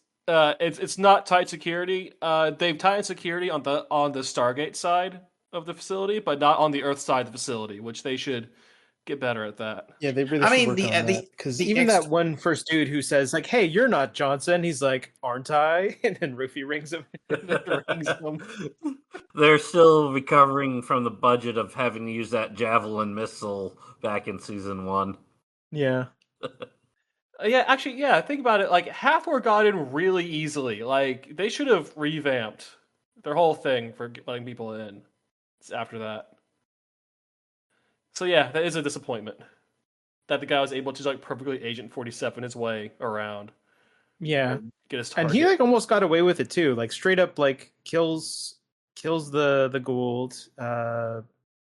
not tight security. They've tightened security on the Stargate side of the facility, but not on the Earth side of the facility, which they should get better at that. Yeah, they really should work on that. Because even that one first dude who says, like, hey, you're not Johnson, he's like, aren't I? And then Rufy rings him. They're still recovering from the budget of having to use that javelin missile back in season 1. Yeah. Yeah, actually, yeah. Think about it. Like Hathor got in really easily. Like they should have revamped their whole thing for letting people in after that. So yeah, that is a disappointment that the guy was able to like perfectly Agent 47 his way around Yeah. and get his And he target. like almost got away with it too. Like straight up like kills the Goa'uld.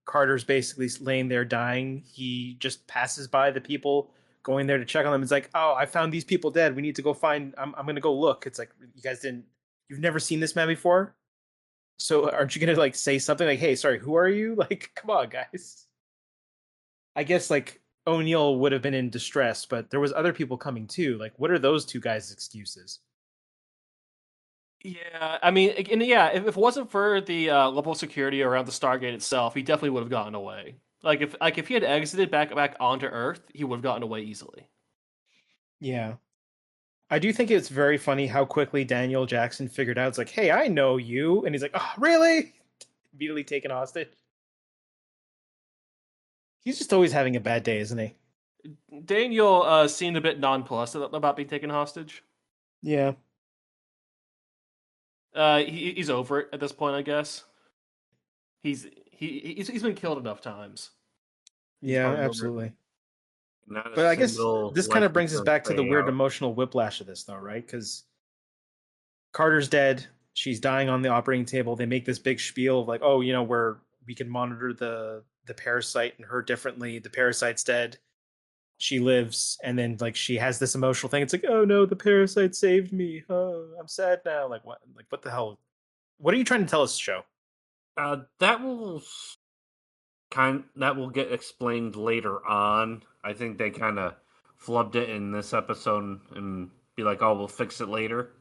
Carter's basically laying there dying. He just passes by the people going there to check on them. It's like, "Oh, I found these people dead. We need to go find I'm going to go look." It's like, "You guys didn't you've never seen this man before? So aren't you going to like say something like, "Hey, sorry, who are you?" Like, come on, guys. I guess like O'Neill would have been in distress, but there was other people coming too. Like, what are those two guys' excuses? Yeah, I mean, and yeah, if it wasn't for the level of security around the Stargate itself, he definitely would have gotten away. Like if he had exited back onto Earth, he would have gotten away easily. Yeah. I do think it's very funny how quickly Daniel Jackson figured out. It's like, "Hey, I know you," and he's like, "Oh, really?" Immediately taken hostage. He's just always having a bad day, isn't he? Daniel seemed a bit nonplussed about being taken hostage. Yeah. He's over it at this point, I guess. He's been killed enough times. He's Yeah, probably over it. absolutely. Not a But I guess single this kind of life brings us deserves back to the weird payout. emotional whiplash of this, though, right? Because Carter's dead. She's dying on the operating table. They make this big spiel of like, "Oh, where we can monitor the parasite and her differently. The parasite's dead. She lives," and then like she has this emotional thing. It's like, "Oh no, the parasite saved me. Oh, I'm sad now." Like what? Like what the hell? What are you trying to tell us, show? That will get explained later on. I think they kind of flubbed it in this episode and be like, "Oh, we'll fix it later."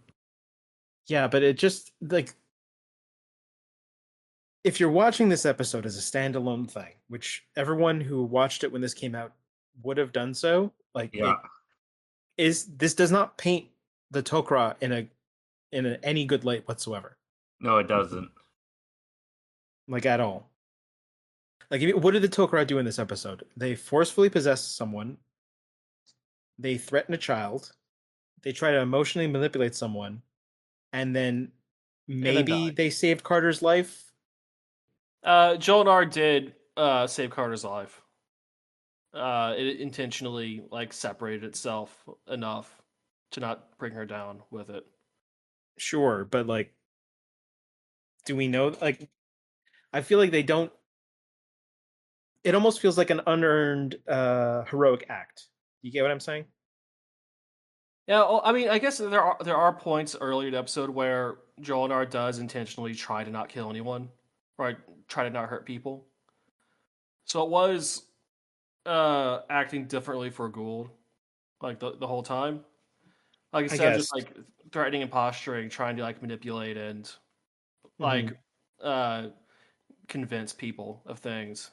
Yeah, but it just like if you're watching this episode as a standalone thing, which everyone who watched it when this came out would have done so, like Yeah, this does not paint the Tok'ra any good light whatsoever, no, it doesn't. like at all. Like, what did the Tok'ra do in this episode? They forcefully possess someone. They threaten a child. They try to emotionally manipulate someone, and then And then maybe died. they saved Carter's life. Jolnar did save Carter's life. It intentionally like separated itself enough to not bring her down with it. Sure, but like, do we know? Like, I feel like they don't. It almost feels like an unearned heroic act. You get what I'm saying? Yeah, well, I mean, I guess there are points earlier in the episode where Jolnar does intentionally try to not kill anyone, or try to not hurt people. So it was acting differently for Gould, like the whole time. Like I instead of just guess. like threatening and posturing, trying to like manipulate and Hmm. like uh convince people of things.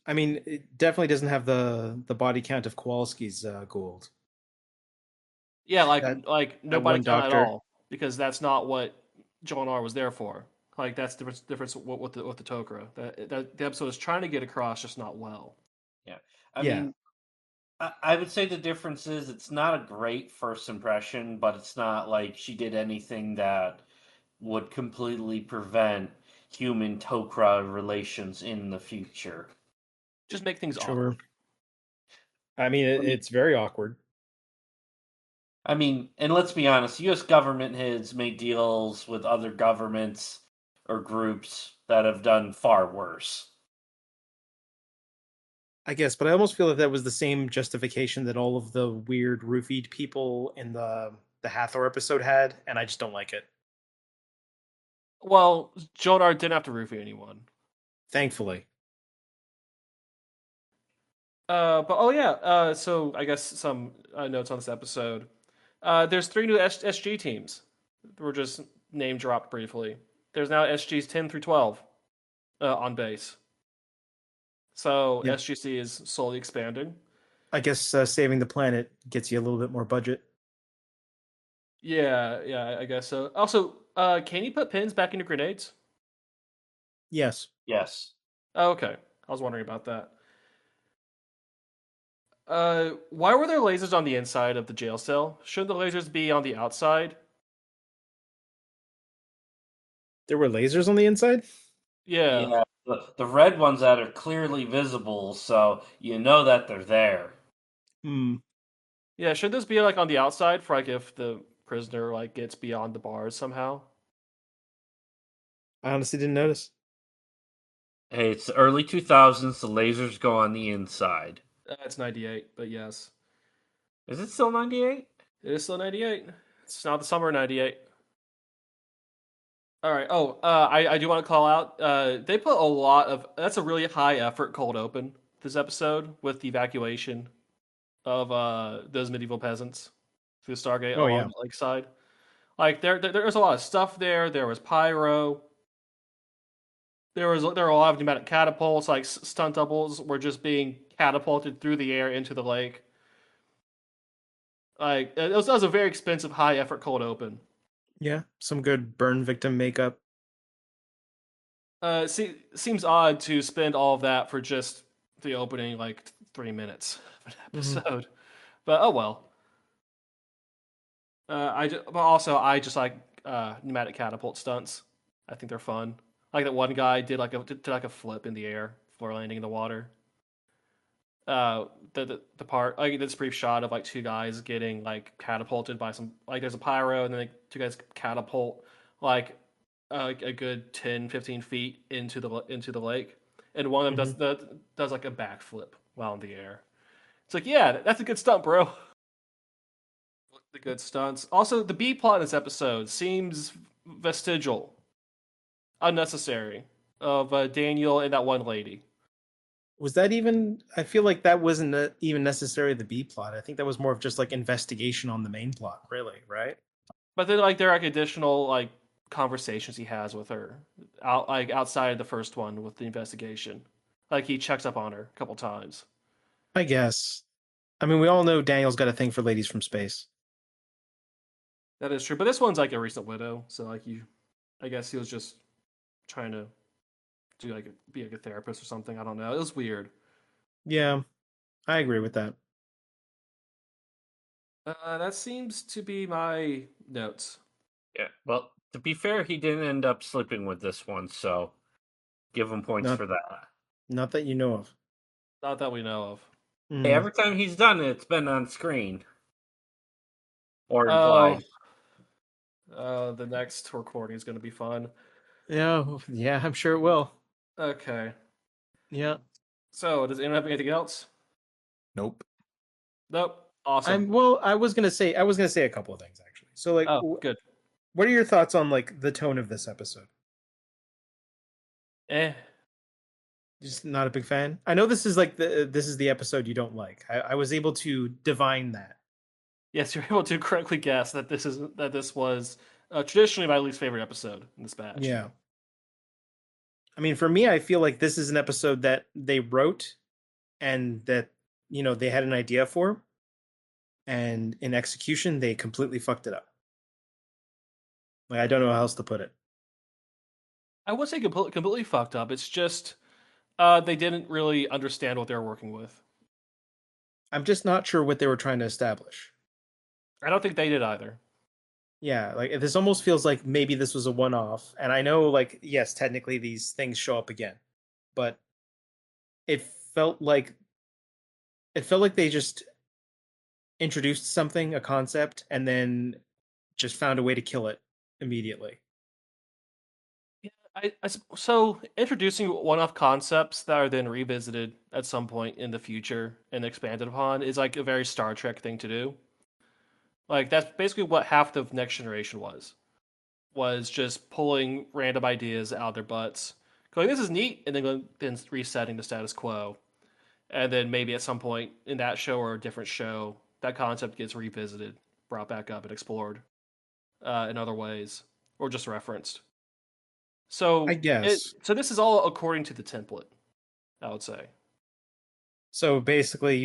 I mean, it definitely doesn't have the body count of Kowalski's Gould. Yeah, That like that nobody one count at doctor. all because that's not what Jolnar was there for. Like that's the difference with the Tok'ra. That the episode is trying to get across, just not well. Yeah, I Yeah, mean, I would say the difference is it's not a great first impression, but it's not like she did anything that would completely prevent human Tok'ra relations in the future. Just make things sure. awkward. I mean, I mean, it's very awkward. and let's be honest, U.S. government has made deals with other governments or groups that have done far worse. I guess, but I almost feel that that was the same justification that all of the weird roofied people in the Hathor episode had, and I just don't like it. Well, Jolnar didn't have to roofie anyone. Thankfully, But oh yeah. So I guess some notes on this episode. There's three new SG teams. We're just name dropped briefly. There's now SGs 10 through 12 on base. So yep. SGC is slowly expanding. I guess saving the planet gets you a little bit more budget. Yeah, I guess so. Also, can you put pins back into grenades? Yes. Yes. Oh, okay. I was wondering about that. Why were there lasers on the inside of the jail cell? Shouldn't the lasers be on the outside? There were lasers on the inside? Yeah. Yeah. The red ones that are clearly visible, so you know that they're there. Hmm. Yeah, should this be like on the outside for like if the prisoner like gets beyond the bars somehow? I honestly didn't notice. Hey, it's the early 2000s. The lasers go on the inside. It's 98, but yes. Is it still 98? It is still 98. It's not the summer of 98. All right. Oh, I do want to call out. They put a lot of. That's a really high effort cold open this episode with the evacuation of those medieval peasants through Stargate Oh, along yeah. the lakeside. Like there's a lot of stuff there. There was pyro. There were a lot of pneumatic catapults. Like stunt doubles were just being catapulted through the air into the lake. Like that was a very expensive high effort cold open. Yeah. Some good burn victim makeup. Seems odd to spend all of that for just the opening like 3 minutes of an Mhm. episode, but oh well. But also I just like pneumatic catapult stunts. I think they're fun. Like that one guy did like a flip in the air before landing in the water. The part like this brief shot of like two guys getting like catapulted by some like there's a pyro and then like, two guys catapult like a good 10, 15 feet into the lake, and one of them Mhm. does like a backflip while in the air. It's like yeah, that's a good stunt, bro. The good stunts. Also, the B plot in this episode seems vestigial, unnecessary, of Daniel and that one lady. Was that even? I feel like that wasn't even necessarily the B plot. I think that was more of just like investigation on the main plot, really, right? But then like there are like additional like conversations he has with her outside of the first one with the investigation. Like he checks up on her a couple times. I guess. I mean, we all know Daniel's got a thing for ladies from space. That is true. But this one's like a recent widow, so like I guess he was just trying to do like be like a therapist or something. I don't know. It was weird. Yeah, I agree with that. That seems to be my notes. Yeah. Well, to be fair, he didn't end up sleeping with this one, so give him points Not for that. not that you know of. Not that we know of. Hey, Mm. every time he's done it, it's been on screen or Oh, implied. the next recording is going to be fun. Yeah, I'm sure it will. Okay. Yeah. So, does anyone have anything else? Nope. Nope. Awesome. I was gonna say a couple of things actually. So like, Oh, good. what are your thoughts on like the tone of this episode? Eh. Just not a big fan. I know this is like this is the episode you don't like. I was able to divine that. Yes, you're able to correctly guess that this was traditionally my least favorite episode in this batch. Yeah. I mean, for me, I feel like this is an episode that they wrote and that they had an idea for, and in execution they completely fucked it up. Like I don't know how else to put it. I would say completely fucked up. It's just they didn't really understand what they were working with. I'm just not sure what they were trying to establish. I don't think they did either. Yeah, like this almost feels like maybe this was a one-off. And I know, like, yes, technically these things show up again, but it felt like they just introduced something, a concept, and then just found a way to kill it immediately. Yeah, so introducing one-off concepts that are then revisited at some point in the future and expanded upon is like a very Star Trek thing to do. Like that's basically what half the Next Generation was just pulling random ideas out of their butts, going this is neat, and then resetting the status quo, and then maybe at some point in that show or a different show that concept gets revisited, brought back up, and explored in other ways or just referenced. I guess. So this is all according to the template, I would say. So basically, do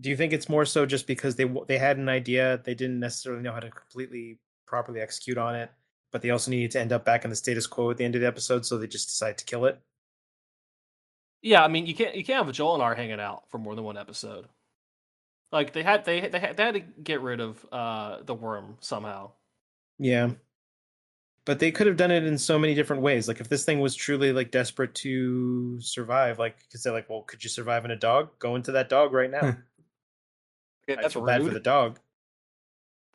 you think it's more so just because they had an idea, they didn't necessarily know how to completely properly execute on it, but they also needed to end up back in the status quo at the end of the episode, so they just decided to kill it. Yeah, I mean, you can't have Joel and R hanging out for more than one episode. Like they had to get rid of the worm somehow. Yeah. But they could have done it in so many different ways. Like if this thing was truly like desperate to survive, like because they're like, well, could you survive in a dog? Go into that dog right now. Okay, I that's feel rude. bad for the dog.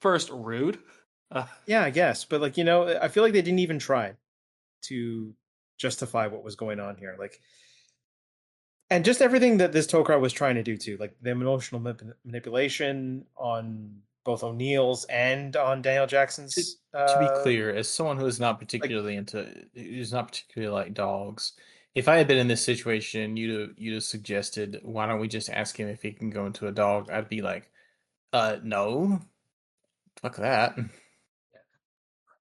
First, rude. Yeah, I guess. But like, I feel like they didn't even try to justify what was going on here. Like, and just everything that this Tok'ra was trying to do too, like the emotional manipulation on both O'Neill's and on Daniel Jackson's. To be clear, as someone who's not particularly like dogs, if I had been in this situation, you'd have suggested, why don't we just ask him if he can go into a dog? I'd be like, no, fuck that.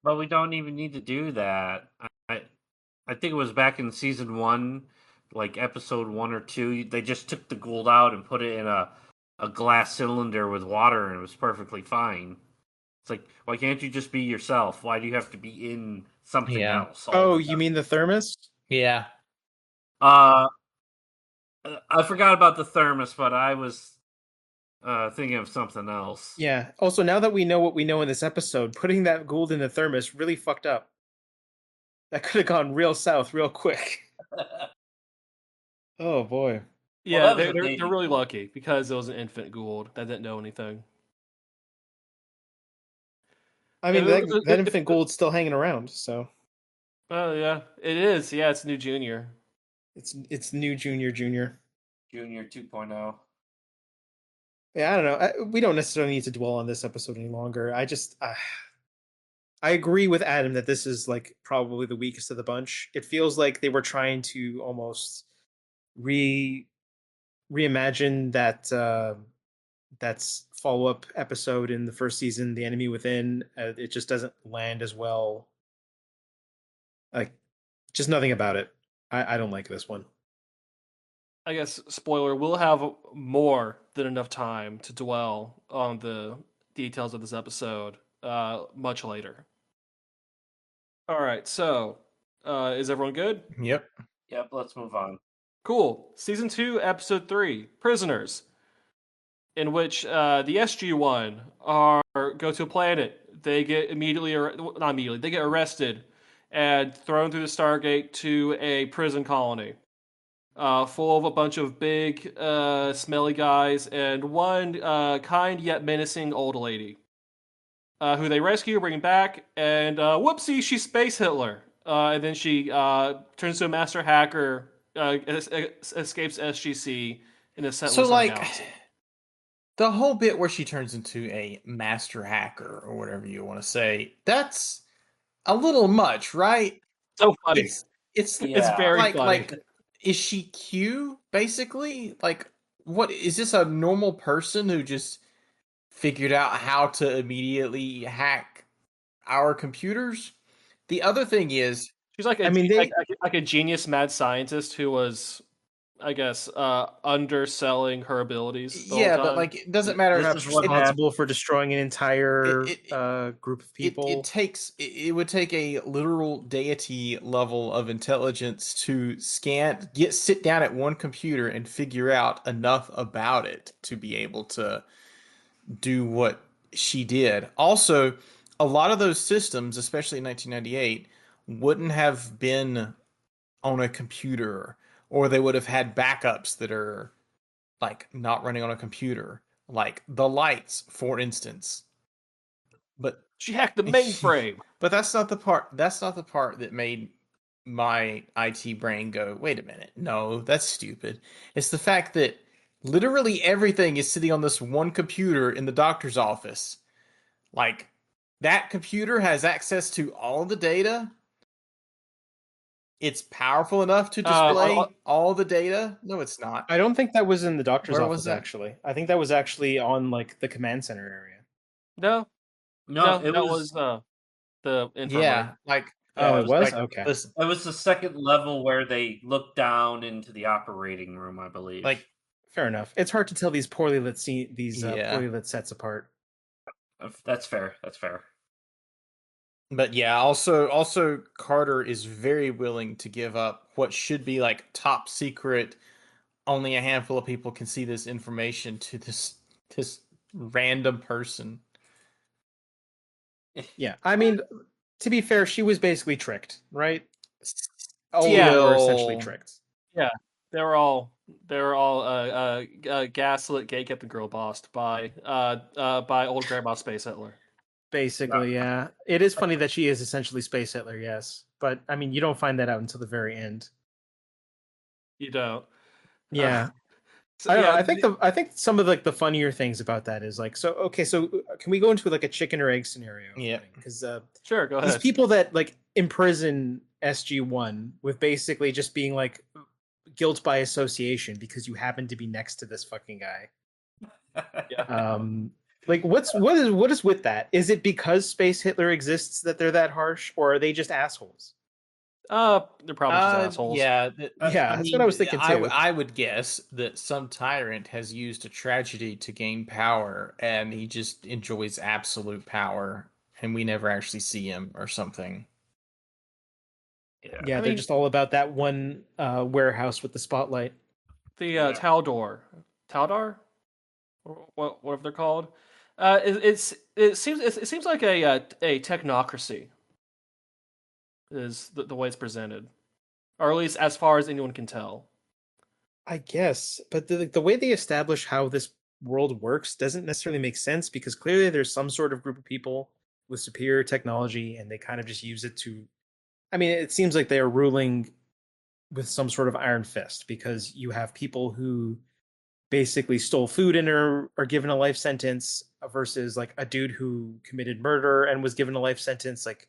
But we don't even need to do that. I think it was back in season 1, like episode 1 or 2. They just took the Goa'uld out and put it in a glass cylinder with water, and it was perfectly fine. It's like, why can't you just be yourself? Why do you have to be in something else? Oh, you mean the thermos? Yeah. I forgot about the thermos, but I was thinking of something else. Yeah. Also, now that we know what we know in this episode, putting that Goa'uld in the thermos really fucked up. That could have gone real south real quick. Oh boy. Yeah, Well, they're really lucky because it was an infant Goa'uld that didn't know anything. I mean, that infant Goa'uld's still hanging around, so. Oh yeah, it is. Yeah, it's new junior. It's new junior. Junior 2.0. Yeah, I don't know. We don't necessarily need to dwell on this episode any longer. I agree with Adam that this is like probably the weakest of the bunch. It feels like they were trying to almost reimagine that that's follow-up episode in the first season, The Enemy Within. It just doesn't land as well. Like, just nothing about it. I don't like this one. I guess spoiler, we'll have more than enough time to dwell on the details of this episode much later. All right, so is everyone good? Yep. Yep, let's move on. Cool. Season 2, Episode 3, Prisoners, in which the SG-1 go to a planet. They get not immediately, they get arrested and thrown through the Stargate to a prison colony. Full of a bunch of big, smelly guys and one kind yet menacing old lady, who they rescue, bring back, and whoopsie, she's Space Hitler. And then she turns to a master hacker, escapes SGC, and is sent So, with like, something else. the whole bit where she turns into a master hacker, or whatever you want to say, that's a little much, right? So funny. It's very like, funny. Like, is she Q, basically? Like, what is this, a normal person who just figured out how to immediately hack our computers? The other thing is, She's like like a genius mad scientist who was, I guess, underselling her abilities. The whole time. But like, it doesn't matter. Perhaps responsible for destroying an entire group of people. It would take a literal deity level of intelligence to sit down at one computer and figure out enough about it to be able to do what she did. Also, a lot of those systems, especially in 1998, wouldn't have been on a computer, or they would have had backups that are like not running on a computer, like the lights, for instance. But she hacked the mainframe. But that's not the part that made my IT brain go, wait a minute, no, that's stupid. It's the fact that literally everything is sitting on this one computer in the doctor's office. Like, that computer has access to all the data. It's powerful enough to display all the data. No, it's not. I don't think that was in the doctor's office, was that? actually. I think that was actually on like the command center area. No, it was the infirmary. Yeah, like, it was? like, okay. Listen, It was the second level where they looked down into the operating room, I believe. like, fair enough. It's hard to tell these poorly lit poorly lit sets apart. That's fair. That's fair. But yeah, also Carter is very willing to give up what should be like top secret. Only a handful of people can see this information to this random person. Yeah, I mean, to be fair, she was basically tricked, right? All Yeah. of them were essentially tricked. Yeah, they were all gaslit, gatekept, girl bossed by old grandma Space Hitler. Basically, yeah. It is funny that she is essentially Space Hitler, yes, but I mean, you don't find that out until the very end. You don't. Yeah. So, I don't know. yeah, I think some of like the funnier things about that is like, so okay, so can we go into like a chicken or egg scenario? Yeah. Because sure, go these ahead. people that like imprison SG-1 with basically just being like guilt by association because you happen to be next to this fucking guy. Yeah. Like what is with that? Is it because Space Hitler exists that they're that harsh, or are they just assholes? They're probably just assholes. Yeah, Yeah, that's what I was thinking too. I would guess that some tyrant has used a tragedy to gain power, and he just enjoys absolute power, and we never actually see him or something. Yeah, they're just all about that one warehouse with the spotlight. The Taldor, Taldar, or whatever they're called. It seems like a technocracy is the way it's presented, or at least as far as anyone can tell. I guess, but the way they establish how this world works doesn't necessarily make sense because clearly there's some sort of group of people with superior technology and they kind of just use it to. I mean, it seems like they are ruling with some sort of iron fist because you have people who basically stole food and are given a life sentence versus like a dude who committed murder and was given a life sentence. Like,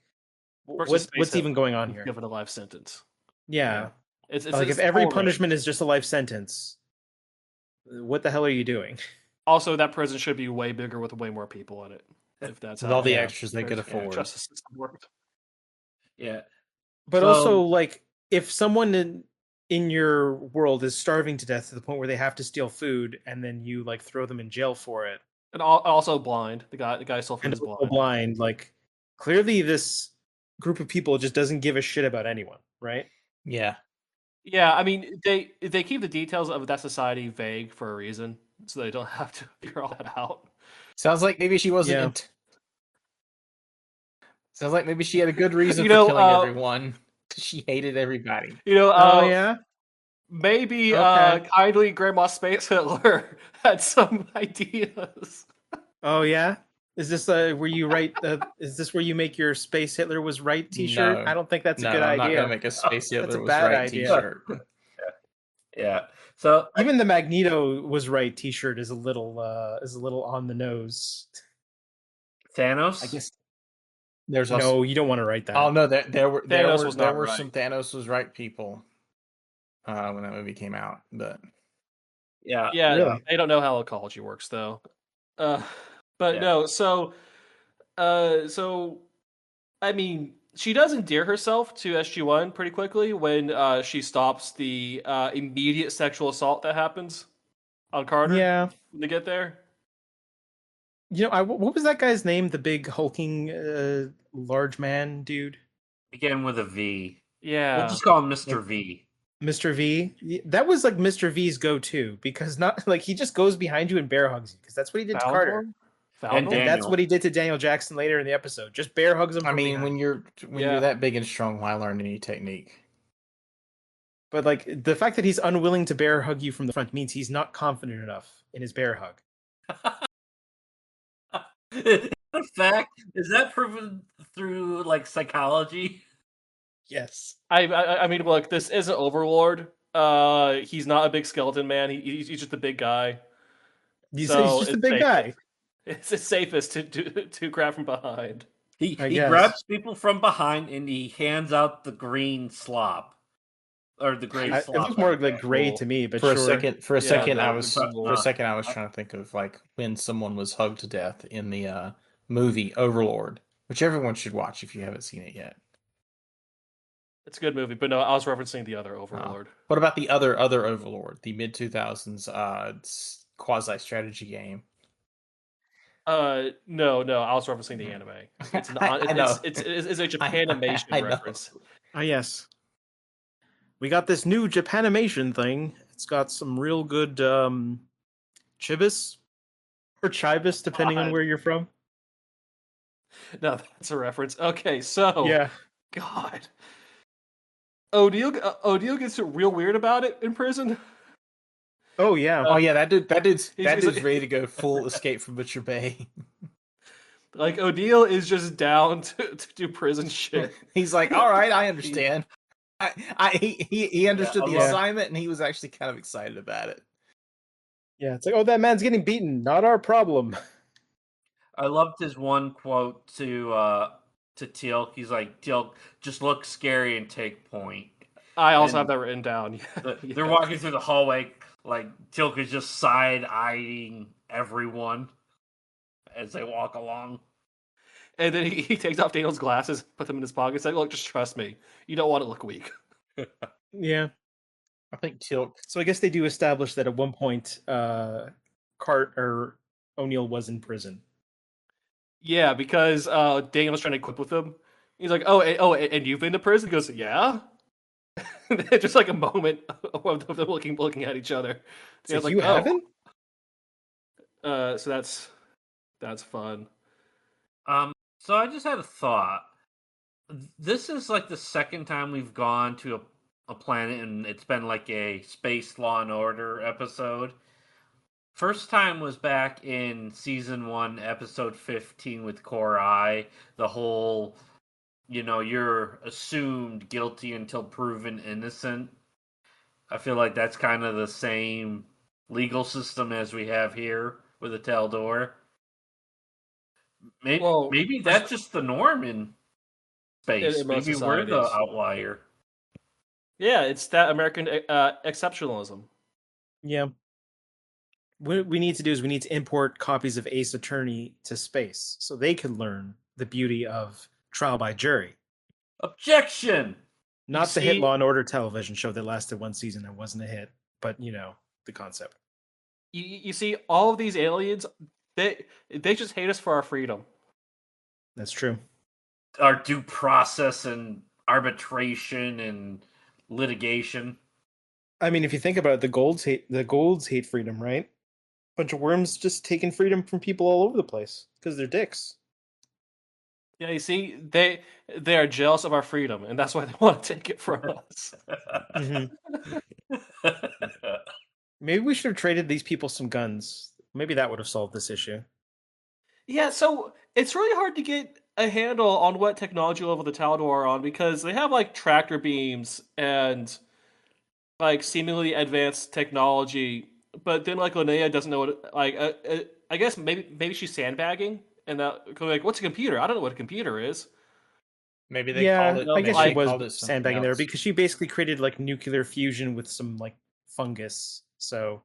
what's even going on here? Given a life sentence. Yeah. It's like if every punishment is just a life sentence, what the hell are you doing? Also, that prison should be way bigger with way more people in it. If that's with all the extras they could afford. Justice system worked. Yeah. But also, like, if someone in your world is starving to death to the point where they have to steal food, and then you like throw them in jail for it, and also blind, the guy still is blind. Like, clearly, this group of people just doesn't give a shit about anyone, right? Yeah. Yeah, I mean, they keep the details of that society vague for a reason, so they don't have to figure all that out. Sounds like maybe she wasn't. Sounds like maybe she had a good reason for killing everyone. She hated everybody. Oh yeah. Maybe kindly Grandma Space Hitler had some ideas. Oh yeah. Is this where you write? Is this where you make your Space Hitler was right T-shirt? No. I don't think that's a good I'm idea. not gonna make a Space Hitler that's a was bad right idea. T-shirt. Yeah. So even the Magneto was right T-shirt is a little on the nose. Thanos. I guess. There's no, you don't want to write that. Oh no, there were right. some Thanos was right people when that movie came out, but yeah, really? They don't know how ecology works though. No, so I mean, she does endear herself to SG-1 pretty quickly when she stops the immediate sexual assault that happens on Carter. Yeah, when they get there. You know, what was that guy's name? The big hulking, large man dude. Began with a V. Yeah, we'll just call him Mr. V. Mr. V. That was like Mr. V's go-to because not like he just goes behind you and bear hugs you because that's what he did to Carter. And that's what he did to Daniel Jackson later in the episode. Just bear hugs him. I mean, when you're that big and strong, why learn any technique? But like the fact that he's unwilling to bear hug you from the front means he's not confident enough in his bear hug. In fact, is that proven through like psychology? Yes. I mean, look, this isn't Overlord. He's not a big skeleton man. He's just a big guy. He's just a big guy. It's the safest to grab from behind. He grabs people from behind and he hands out the green slop. Or the gray slop. It looks more like gray to me, but for a second I was trying to think of like when someone was hugged to death in the movie Overlord, which everyone should watch if you haven't seen it yet. It's a good movie, but no, I was referencing the other Overlord. What about the other Overlord, the mid-2000s quasi-strategy game? No, I was referencing the anime. It's an I know. it's a Japanimation I know. reference. Ah, yes. We got this new Japanimation thing. It's got some real good chibis or chibis, depending on God. where you're from. No, that's a reference. Okay, so Yeah. God, O'Neill gets real weird about it in prison. Oh yeah. Oh yeah, that dude's He's like- ready to go full Escape from Butcher Bay. Like O'Neill is just down to do prison shit. He's like, all right, I understand. He understood I the love- assignment, and he was actually kind of excited about it. Yeah. It's like, oh, that man's getting beaten. Not our problem. I loved his one quote to Teal'c. He's like, "Teal'c, just look scary and take point." I also And have that written down. They're walking through the hallway, like Teal'c is just side-eyeing everyone as they walk along. And then he takes off Daniel's glasses, put them in his pocket. He's like, "Look, just trust me. You don't want to look weak." Yeah. I think Tilk. So I guess they do establish that at one point, O'Neill was in prison. Yeah, because Daniel was trying to equip with him. He's like, and you've been to prison?" He goes, "Yeah." Just like a moment of them looking at each other. So I was you like, "Oh." haven't? So that's fun. So I just had a thought. This is like the second time we've gone to a planet, and it's been like a space Law and Order episode. First time was back in season 1, episode 15 with Core Eye. The whole, you're assumed guilty until proven innocent. I feel like that's kind of the same legal system as we have here with the Taldor. Maybe that's just the norm in space. in most Maybe we're the societies. outlier. Yeah, it's that American exceptionalism. Yeah. What we need to do is we need to import copies of Ace Attorney to space so they can learn the beauty of trial by jury. Objection! Not the hit Law and Order television show that lasted one season and wasn't a hit, but the concept. You see, all of these aliens, they just hate us for our freedom. That's true. Our due process and arbitration and litigation. I mean, if you think about it, the Goa'ulds hate freedom, right? Bunch of worms just taking freedom from people all over the place because they're dicks. Yeah, you see, they are jealous of our freedom, and that's why they want to take it from us. Maybe we should have traded these people some guns. Maybe that would have solved this issue. Yeah, so it's really hard to get a handle on what technology level the Taldor are on because they have like tractor beams and like seemingly advanced technology, but then like Linnea doesn't know what I guess maybe she's sandbagging and that like what's a computer? I don't know what a computer is. Maybe they called it. I guess maybe she they called was it something sandbagging there else. because she basically created like nuclear fusion with some like fungus. So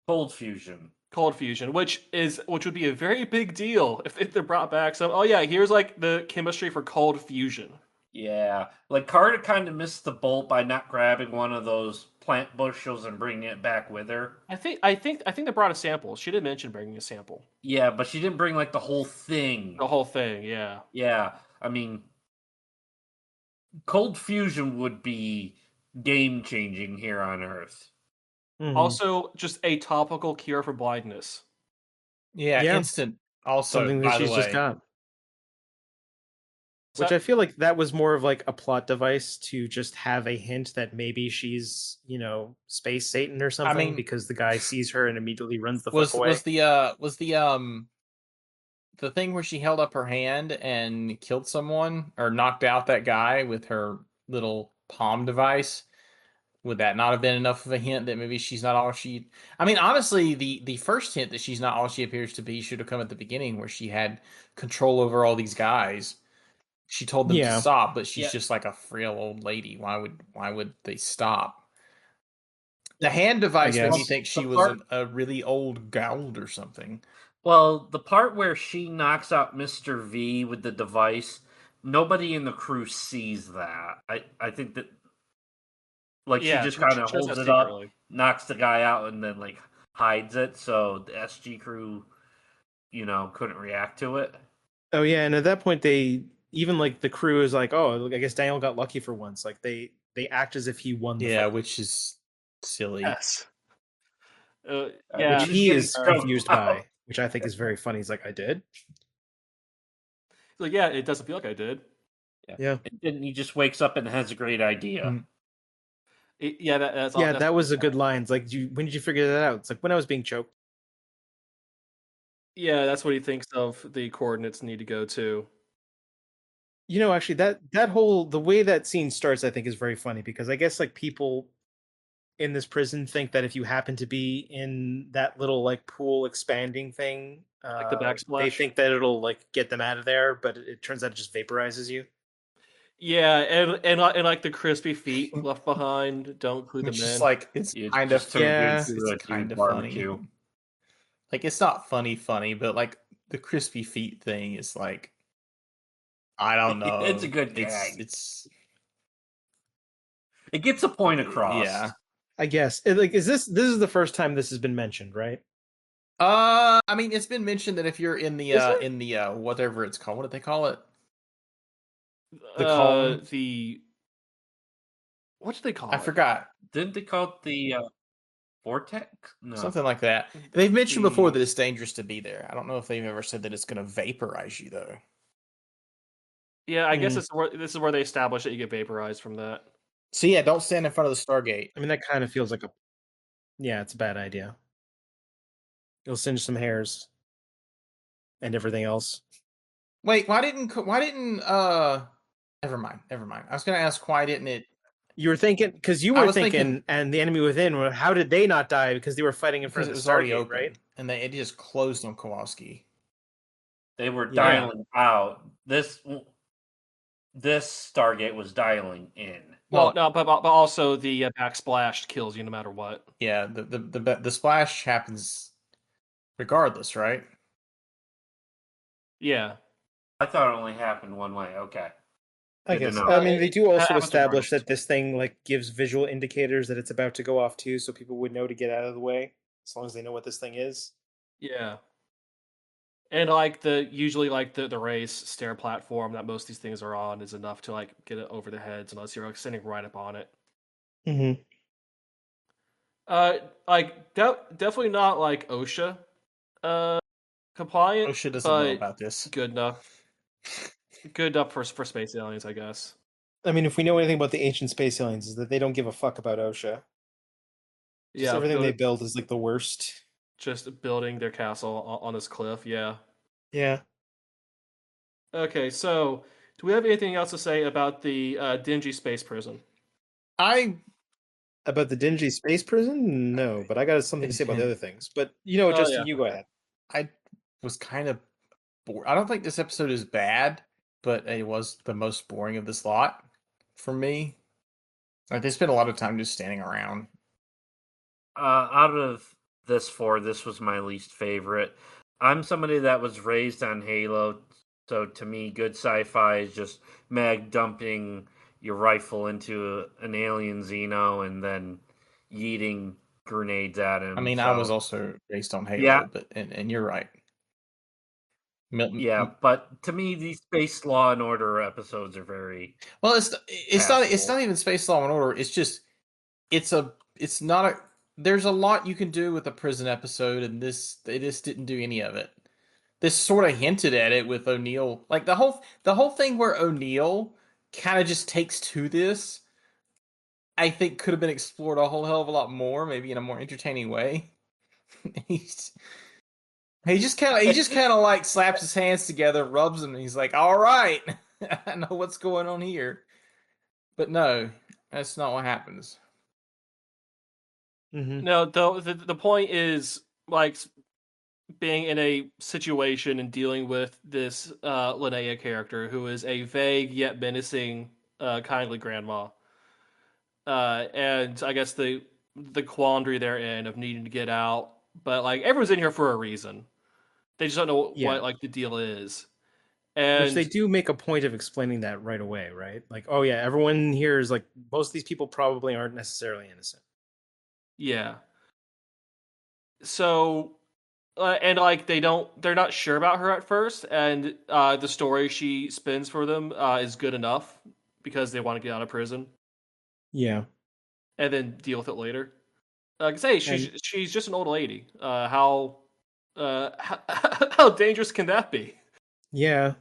Cold fusion. Cold fusion, which would be a very big deal if they're brought back. So, oh yeah, here's like the chemistry for cold fusion. Yeah, like Carter kind of missed the boat by not grabbing one of those plant bushels and bringing it back with her. I think they brought a sample. She did mention bringing a sample. Yeah, but she didn't bring like the whole thing. The whole thing, yeah. Yeah, I mean, cold fusion would be game changing here on Earth. Mhm. Also, just a topical cure for blindness. Yeah, Yeah. instant. Also, something by that the she's way, just got. So- Which I feel like that was more of like a plot device to just have a hint that maybe she's, space Satan or something because the guy sees her and immediately runs the fuck away. was the thing where she held up her hand and killed someone or knocked out that guy with her little palm device? Would that not have been enough of a hint that maybe she's not all she? I mean, honestly, the first hint that she's not all she appears to be should have come at the beginning, where she had control over all these guys. She told them to stop, but she's just like a frail old lady. Why would they stop? The hand device made me think she was a really old Goa'uld or something. Well, the part where she knocks out Mr. V with the device, nobody in the crew sees that. I think that she just kind of holds it up, knocks the guy out, and then like hides it. So the SG crew couldn't react to it. Oh yeah, and at that point they even like the crew is like, oh, I guess Daniel got lucky for once. Like they act as if he won the fight. which is silly. Yes. Which He was he getting is strung confused out. by, which I think is very funny. He's like, I did? Like, yeah, it doesn't feel like I did. Yeah. And then he just wakes up and has a great idea. Mm. That was a good line. It's like, when did you figure that out? It's like when I was being choked. Yeah, that's what he thinks of the coordinates need to go to. Actually, that whole the way that scene starts, I think, is very funny because I guess like people in this prison think that if you happen to be in that little like pool expanding thing, Like the backsplash? they think that it'll like get them out of there, but it turns out it just vaporizes you. Yeah, and like the crispy feet left behind don't include It's them just in. like it's kind of turned yeah, into it's a kind of barbecue. funny. Like it's not funny, but like the crispy feet thing is like I don't know. It's a good gag. It gets a point across. Yeah. I guess. Is this is the first time this has been mentioned, right? I mean, it's been mentioned that if you're in the Is it? in the whatever it's called, what did they call it? The cone? What did they call it? I forgot. Didn't they call it the vortex? No. Something like that. They've mentioned before that it's dangerous to be there. I don't know if they've ever said that it's going to vaporize you though. Yeah, I guess this is where they establish that you get vaporized from that. So yeah, don't stand in front of the Stargate. I mean, that kind of feels like it's a bad idea. You'll singe some hairs and everything else. Wait, why didn't never mind. I was going to ask why didn't it You were thinking because you were thinking, and the enemy within. How did they not die? Because they were fighting in front of the Stargate, right? And it just closed on Kowalski. They were dialing out. This Stargate was dialing in. Well, no, but also the backsplash kills you no matter what. Yeah, the splash happens regardless, right? Yeah. I thought it only happened one way. Okay. I guess. I mean, they do also establish that this thing like gives visual indicators that it's about to go off too, so people would know to get out of the way as long as they know what this thing is. Yeah. And like usually the race stair platform that most of these things are on is enough to like get it over the heads unless you're like sitting right up on it. Mm-hmm. Definitely not like OSHA compliant. OSHA doesn't know about this. Good enough. Good enough for space aliens, I guess. I mean, if we know anything about the ancient space aliens, is that they don't give a fuck about OSHA. Just everything they build is like the worst. Just building their castle on this cliff, yeah. Yeah. Okay, so do we have anything else to say about the dingy space prison? About the dingy space prison? No, but I got something to say about the other things. But Justin, you go ahead. I was kind of bored. I don't think this episode is bad, but it was the most boring of this lot for me. Like they spent a lot of time just standing around. Out of this four, this was my least favorite. I'm somebody that was raised on Halo, so to me, good sci-fi is just mag dumping your rifle into an alien Xeno and then yeeting grenades at him. I mean, I was also based on Halo, but and you're right. But to me, these Space Law and Order episodes are very well. It's not even Space Law and Order. It's just it's not a. There's a lot you can do with a prison episode, and they just didn't do any of it. This sort of hinted at it with O'Neill, like the whole thing where O'Neill kind of just takes to this. I think could have been explored a whole hell of a lot more, maybe in a more entertaining way. He just kind of like slaps his hands together, rubs them, and he's like, "All right, I know what's going on here." But no, that's not what happens. Mm-hmm. No, the point is like being in a situation and dealing with this Linnea character who is a vague yet menacing, kindly grandma, and I guess the quandary they're in of needing to get out, but like everyone's in here for a reason. They just don't know what like the deal is. And which they do make a point of explaining that right away, right? Like, oh yeah, everyone here is like most of these people probably aren't necessarily innocent. Yeah. So and like they're not sure about her at first, and the story she spins for them is good enough because they want to get out of prison Yeah. and then deal with it later. Like I say, And she's just an old lady. How how dangerous can that be? yeah.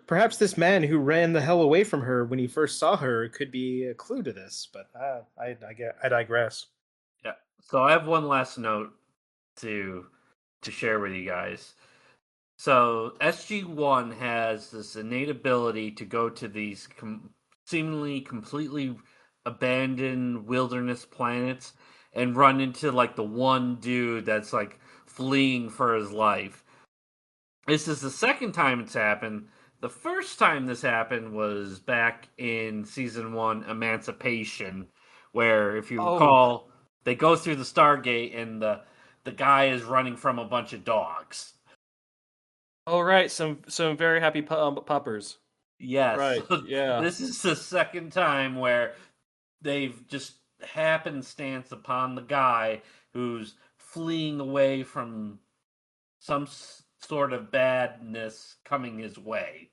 Perhaps this man who ran the hell away from her when he first saw her could be a clue to this, but I digress. Yeah. So I have one last note to share with you guys. So SG-1 has this innate ability to go to these seemingly completely abandoned wilderness planets and run into like the one dude that's like fleeing for his life. This is the second time it's happened. The first time this happened was back in season 1 Emancipation, where if you Oh, recall, they go through the Stargate and the guy is running from a bunch of dogs. all right, some very happy puppers. Yes. Right, yeah. This is the second time where they've just happenstance upon the guy who's fleeing away from some sort of badness coming his way.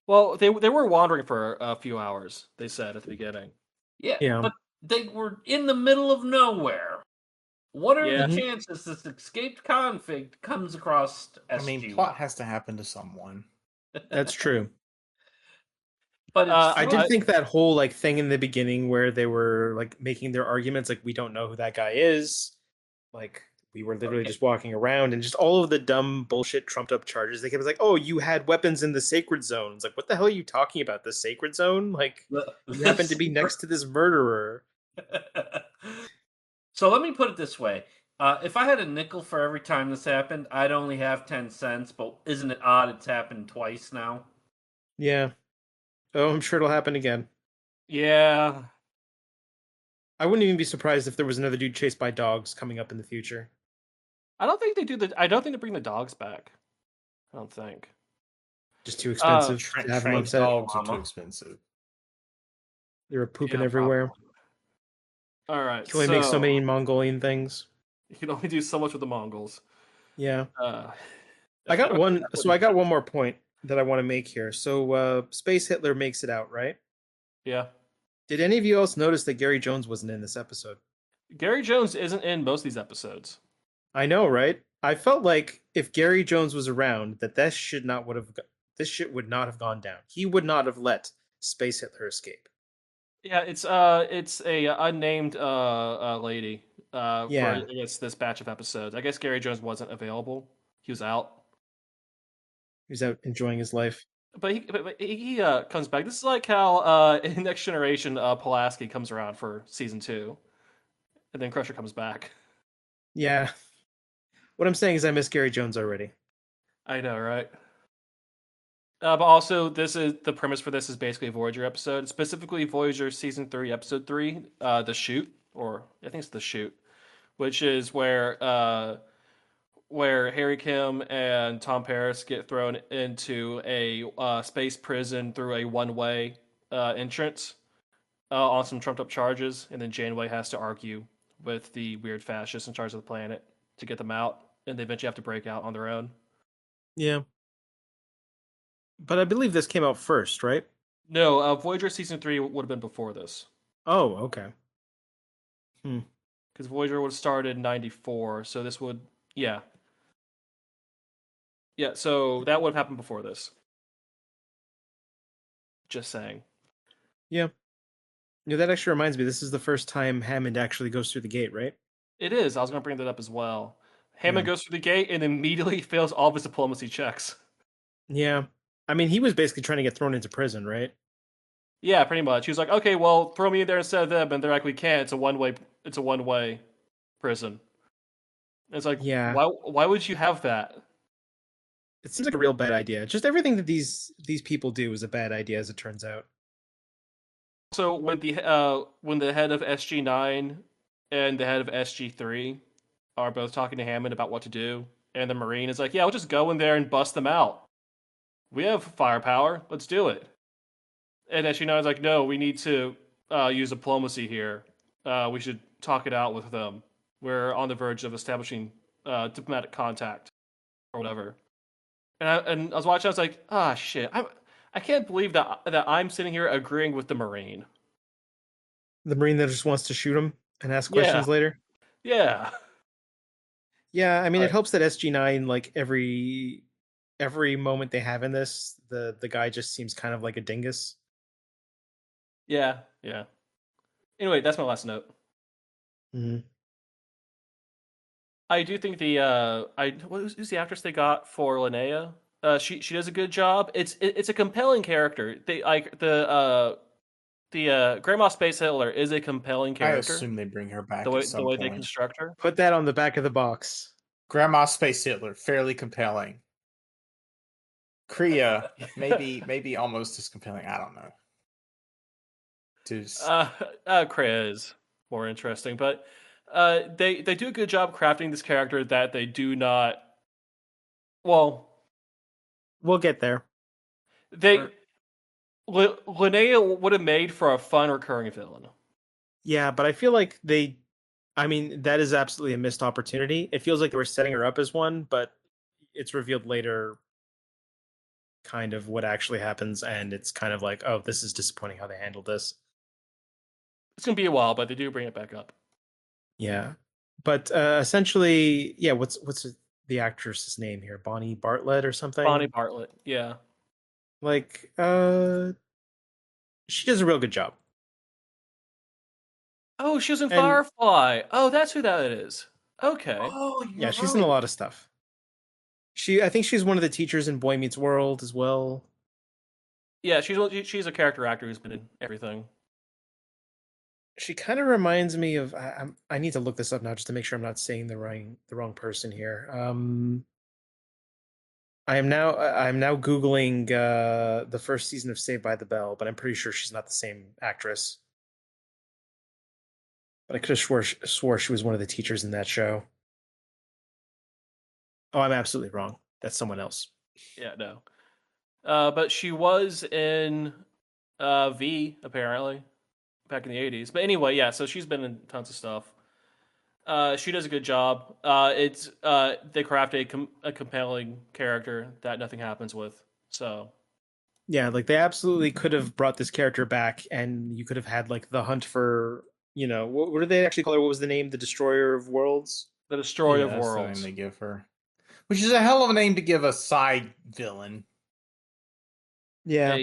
Well, they were wandering for a few hours. They said at the beginning. Yeah, Yeah. but they were in the middle of nowhere. What are the Yeah. Mhm. chances this escaped convict comes across I mean, SG-1? plot has to happen to someone. That's true. But it's I Uh, did through. think that whole like thing in the beginning where they were like making their arguments, like we don't know who that guy is. Like we were literally Okay. just walking around and just all of the dumb bullshit trumped up charges. They kept like, oh, you had weapons in the sacred zone. It's like, what the hell are you talking about? The sacred zone? Like you happen to be next to this murderer. So let me put it this way. If I had a nickel for every time this happened, I'd only have 10 cents, but isn't it odd it's happened twice now? Yeah. Oh, I'm sure it'll happen again. yeah. I wouldn't even be surprised if there was another dude chased by dogs coming up in the future. I don't think they do the. I don't think they bring the dogs back. I don't think. Just too Uh, expensive to have them on Trained set. dogs are too Llama. expensive. They were pooping yeah, everywhere. probably. All right, You can only make so so many Mongolian things. you can only do so much with the Mongols. Yeah. Uh, I got one. that So I wouldn't- got one more point that I want to make here. So Space Hitler makes it out, right? yeah, Did any of you else notice that Gary Jones wasn't in this episode? Gary Jones isn't in most of these episodes. I know, right? I felt like if Gary Jones was around, that this shit would not have gone down. He would not have let Space Hitler escape. Yeah, it's a unnamed lady for Yeah, I guess this batch of episodes. I guess Gary Jones wasn't available. He was out. he was out enjoying his life. But he comes back. This is like how in Next Generation Pulaski comes around for season 2, and then Crusher comes back. Yeah. What I'm saying is I miss Gary Jones already. I know, right? But also, this is the premise for this is basically a Voyager episode, specifically Voyager season 3, episode 3, the shoot, or I think it's the shoot, which is where Harry Kim and Tom Paris get thrown into a space prison through a one-way entrance on some trumped-up charges, and then Janeway has to argue with the weird fascists in charge of the planet to get them out, and they eventually have to break out on their own. Yeah. But I believe this came out first, right? No, Voyager season 3 would have been before this, Oh, okay. Hmm. because Voyager would have started in '94, so this would, yeah, yeah, so that would have happened before this. Just saying. Yeah. Yeah, that actually reminds me. This is the first time Hammond actually goes through the gate, right? It is. I was going to bring that up as well. Yeah. Hammond goes through the gate and immediately fails all of his diplomacy checks. Yeah. I mean, he was basically trying to get thrown into prison, right? Yeah, pretty much. He was like, "Okay, well, throw me in there instead of them," and they're like, "We can't. It's a one way. It's a one way prison." And it's like, Yeah. why would you have that? It seems like a real bad idea. Just everything that these people do is a bad idea, as it turns out. So when the head of SG-9 and the head of SG-3 are both talking to Hammond about what to do, and the Marine is like, "Yeah, we'll just go in there and bust them out. We have firepower. Let's do it." And SG-9 is like, "No, we need to use diplomacy here. We should talk it out with them. We're on the verge of establishing diplomatic contact or whatever. And I was watching. I was like, ah, shit. I can't believe that I'm sitting here agreeing with the Marine. The Marine that just wants to shoot him and ask Yeah. questions later. Yeah. Yeah, I mean, Right. it helps that SG-9, like every moment they have in this, the guy just seems kind of like a dingus. Yeah. Yeah. Anyway, that's my last note. Mm-hmm. I do think who's the actress they got for Linnea? She does a good job. It's a compelling character. They like the Grandma Space Hitler is a compelling I character. assume they bring her back The at some way they point. construct her. Put that on the back of the box. Grandma Space Hitler, fairly compelling. Kriya, maybe almost as compelling. I don't know. Kreia is more interesting, but they do a good job crafting this character that they do not. Well, We'll get there. Linnea would have made for a fun recurring villain. Yeah, but I feel like I mean, that is absolutely a missed opportunity. It feels like they were setting her up as one, but it's revealed later kind of what actually happens, and it's kind of like, oh, this is disappointing how they handled this. It's gonna be a while, but they do bring it back up. Yeah, but essentially, yeah. What's the actress's name here? Bonnie Bartlett or something? Bonnie Bartlett, yeah. Like, she does a real good job. Oh, she was in Firefly. Oh, that's who that is. Okay. Oh, yeah, she's in a lot of stuff. I think she's one of the teachers in Boy Meets World as well. Yeah, she's a character actor who's been in everything. She kind of reminds me of. I need to look this up now just to make sure I'm not saying the wrong person here. I'm now googling the first season of Saved by the Bell, but I'm pretty sure she's not the same actress. But I could have swore she was one of the teachers in that show. Oh, I'm absolutely wrong. That's someone else. Yeah, no. But she was in V apparently back in the 80s. But anyway, yeah. So she's been in tons of stuff. She does a good job. They craft a compelling character that nothing happens with. So yeah, like they absolutely could have brought this character back, and you could have had like the hunt for what did they actually call her? What was the name? The Destroyer of Worlds. The Destroyer of That's Worlds. the name they give her, which is a hell of a name to give a side villain. Yeah.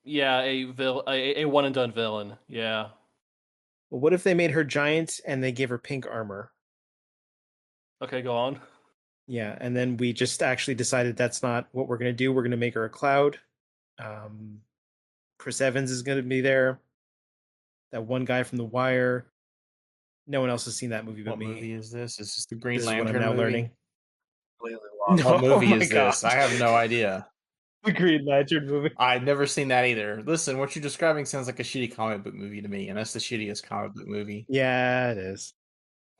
A one and done villain. Yeah. Well, what if they made her giant and they gave her pink armor? Okay, go on. Yeah, and then we just actually decided that's not what we're going to do. We're going to make her a cloud. Chris Evans is going to be there. That one guy from The Wire. No one else has seen that movie but me. What movie is this? Is this the Green This Lantern is what I'm now movie? learning. What movie is gosh. this? I have no idea. The Green Lantern movie. I've never seen that either. Listen, what you're describing sounds like a shitty comic book movie to me, and that's the shittiest comic book movie. Yeah, it is.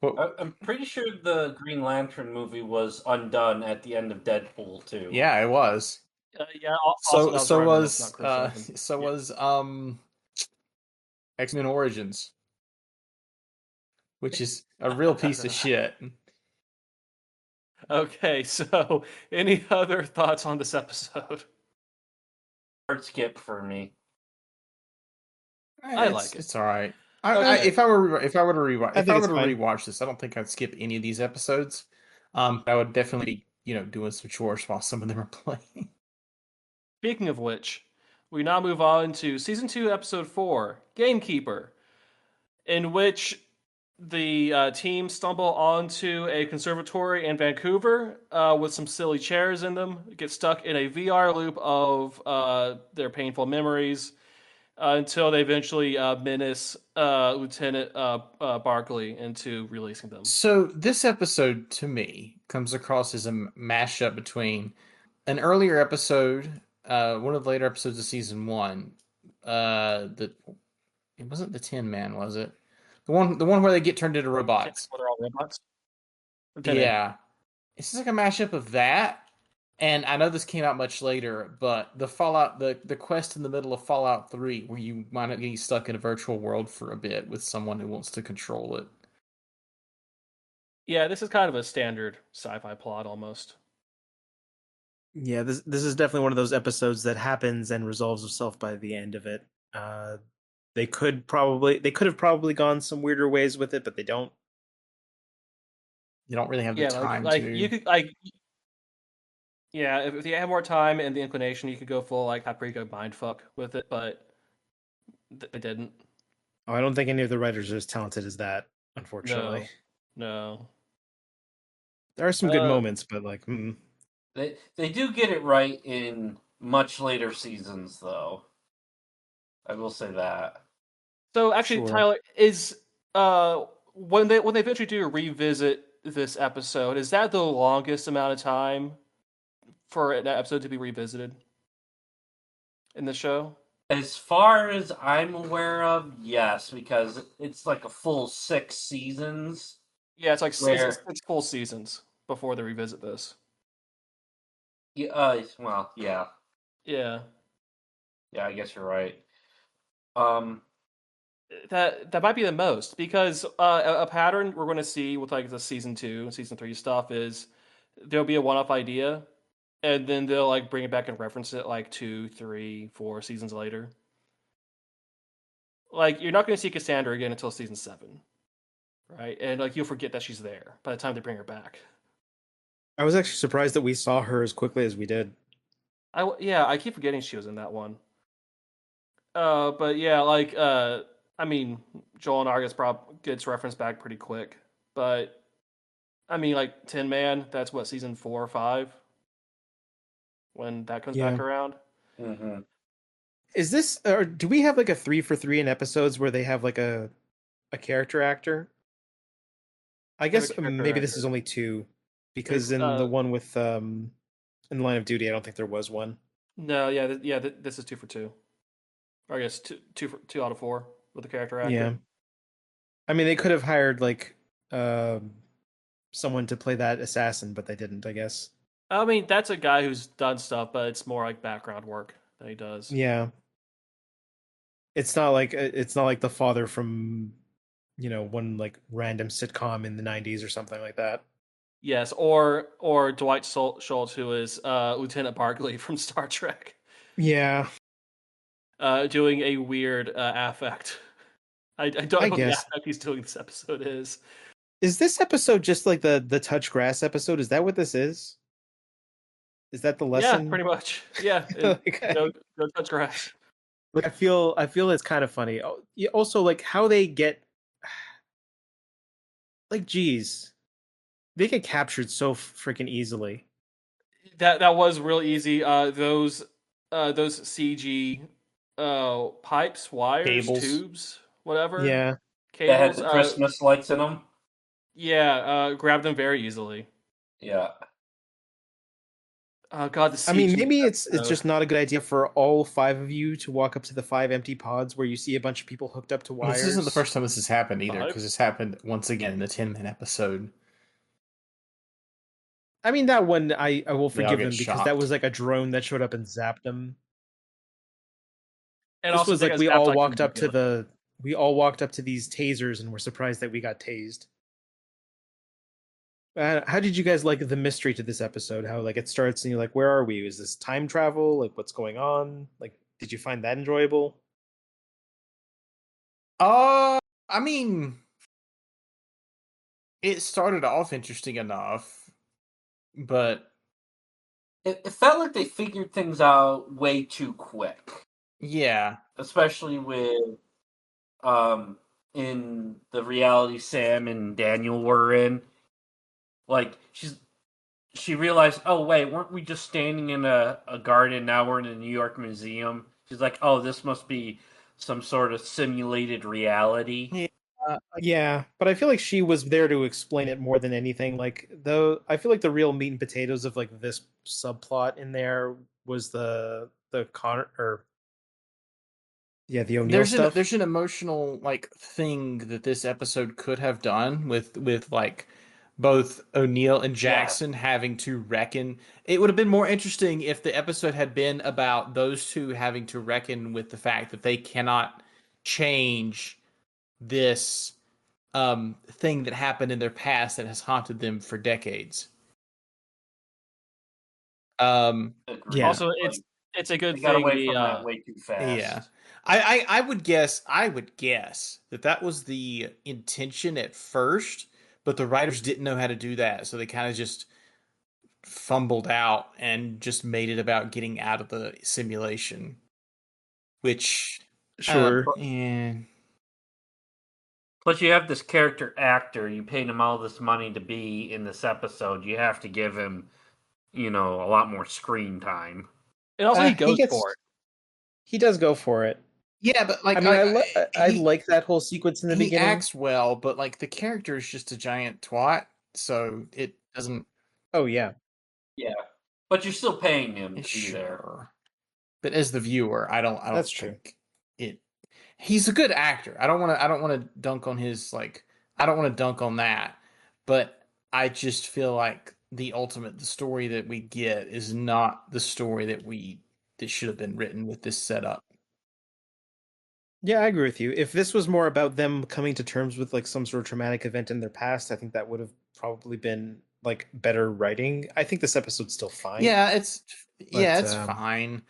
I'm pretty sure the Green Lantern movie was undone at the end of Deadpool too. Yeah, it was. Yeah. So So was X-Men Origins, which is a real piece of shit. Okay, so any other thoughts on this episode? Hard skip for me. I like it. It's all right. Okay. If I were to fine. rewatch this, I don't think I'd skip any of these episodes. I would definitely be, doing some chores while some of them are playing. Speaking of which, we now move on to season 2, episode 4, Gamekeeper, in which the team stumble onto a conservatory in Vancouver with some silly chairs in them, get stuck in a VR loop of their painful memories until they eventually menace Lieutenant Barkley into releasing them. So this episode, to me, comes across as a mashup between an earlier episode, one of the later episodes of season 1. It wasn't the Tin Man, was it? The one where they get turned into robots. Where they're all robots? Yeah. It's just like a mashup of that. And I know this came out much later, but the Fallout, the quest in the middle of Fallout 3, where you wind up getting stuck in a virtual world for a bit with someone who wants to control it. Yeah, this is kind of a standard sci-fi plot almost. Yeah, this is definitely one of those episodes that happens and resolves itself by the end of it. Uh, they could have probably gone some weirder ways with it, but they don't. You don't really have the Yeah, time like to. you could yeah, if you had more time and the inclination, you could go full like paprika mindfuck with it, but they didn't. Oh, I don't think any of the writers are as talented as that, unfortunately. No, no. There are some good moments, but like, They do get it right in much later seasons, though. I will say that. So actually, sure. Tyler, is when they eventually do revisit this episode, is that the longest amount of time for an episode to be revisited in the show? As far as I'm aware of, yes, because it's like a full 6 seasons. Yeah, it's like it's Where, 6 full seasons before they revisit this. well, yeah, Yeah, I guess you're right. Um, that might be the most because a pattern we're going to see with like the season 2 and season 3 stuff is there'll be a one-off idea, and then they'll like bring it back and reference it like 2, 3, 4 seasons later. Like you're not going to see Cassandra again until season 7, right? And like you'll forget that she's there by the time they bring her back. I was actually surprised that we saw her as quickly as we did. I keep forgetting she was in that one. But yeah, like I mean, Joel and Argus gets referenced back pretty quick, but I mean, like Tin Man, that's what season 4 or 5 when that comes Yeah. back around. mm-hmm. Is this, or do we have like a 3 for 3 in episodes where they have like a character actor? I They have a guess character maybe this actor. is only 2, because It's in the one with in Line of Duty, I don't think there was one. no, yeah, this is 2 for 2. Or I guess two out of 4 with the character actor. Yeah. I mean, they could have hired like someone to play that assassin, but they didn't, I guess. I mean, that's a guy who's done stuff, but it's more like background work that he does. Yeah. It's not like the father from, one like random sitcom in the 90s or something like that. Yes, or Dwight Schultz, who is Lieutenant Barkley from Star Trek, Yeah, doing a weird affect. I don't I know what the guess. affect he's doing this episode is. Is this episode just like the touch grass episode? Is that what this is? Is that the Yeah, lesson? pretty much. Yeah, like, go touch grass. like I feel it's kind of funny. Also, like how they get, like, geez, they get captured so freaking easily. That was real easy. Those CG pipes, wires, Cables. tubes, whatever Yeah, That had cables. the Christmas lights in them. Grab them very easily. Yeah. Oh god, the CG. I mean, maybe it's episode. just not a good idea for all 5 of you to walk up to the 5 empty pods where you see a bunch of people hooked up to wires. This isn't the first time this has happened either, 5? because this happened once again in the Tin Man episode. I mean, that one I will They all forgive get them because shocked. that was like a drone that showed up and zapped them. And This also was they like got we zapped all like walked up to ridiculous. these tasers and were surprised that we got tased. How did you guys like the mystery to this episode? How like it starts and you're like, where are we? Is this time travel? Like, what's going on? Like, did you find that enjoyable? I mean, it started off interesting enough, but It felt like they figured things out way too quick. yeah, Especially with in the reality Sam and Daniel were in. Like she realized, oh wait, weren't we just standing in a garden? Now we're in a New York museum. She's like, oh, this must be some sort of simulated reality. Yeah, but I feel like she was there to explain it more than anything. Like, though, I feel like the real meat and potatoes of like this subplot in there was the Connor, or the O'Neill stuff. there's an emotional like thing that this episode could have done with like both O'Neill and Jackson having to reckon. It would have been more interesting if the episode had been about those two having to reckon with the fact that they cannot change this thing that happened in their past that has haunted them for decades. Yeah. Also, it's a good They got thing. away from that way too fast. Yeah. I would guess that was the intention at first, but the writers didn't know how to do that, so they kind of just fumbled out and just made it about getting out of the simulation. Which Sure. yeah. Plus, you have this character actor. You paid him all this money to be in this episode. You have to give him, a lot more screen time. And also, he goes gets- for it. He does go for it. Yeah, but like I mean, I like that whole sequence in the beginning. He acts well, but like the character is just a giant twat, so it doesn't. Oh yeah. Yeah, but you're still paying him to be there. Sure. But as the viewer, I don't That's think it. He's a good actor. I don't want to dunk on his like. I don't want to dunk on that, but I just feel like the story that we get is not the story that should have been written with this setup. Yeah, I agree with you. If this was more about them coming to terms with like some sort of traumatic event in their past, I think that would have probably been like better writing. I think this episode's still fine. Yeah, it's fine.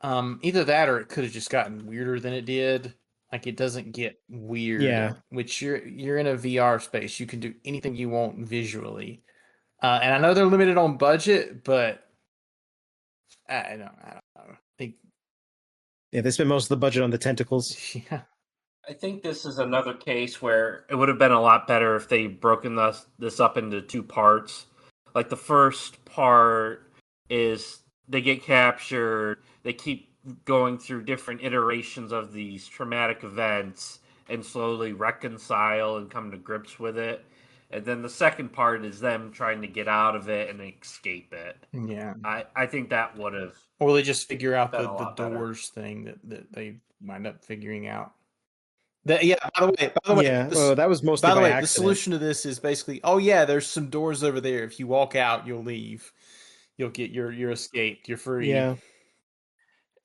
Either that or it could have just gotten weirder than it did. Like it doesn't get weird. Yeah. Which you're in a VR space. You can do anything you want visually. And I know they're limited on budget, but I don't know. Yeah, they spent most of the budget on the tentacles. Yeah. I think this is another case where it would have been a lot better if they broken this up into two parts. Like the first part is they get captured, they keep going through different iterations of these traumatic events and slowly reconcile and come to grips with it. And then the second part is them trying to get out of it and escape it. Yeah. I think that would have. Or they just figure out been the a lot doors thing that they wind up figuring out. By the way, Yeah, that was mostly by the by way, accident. the solution to this is basically, oh yeah, there's some doors over there. If you walk out, you'll leave. You'll get you're escaped. You're free. Yeah.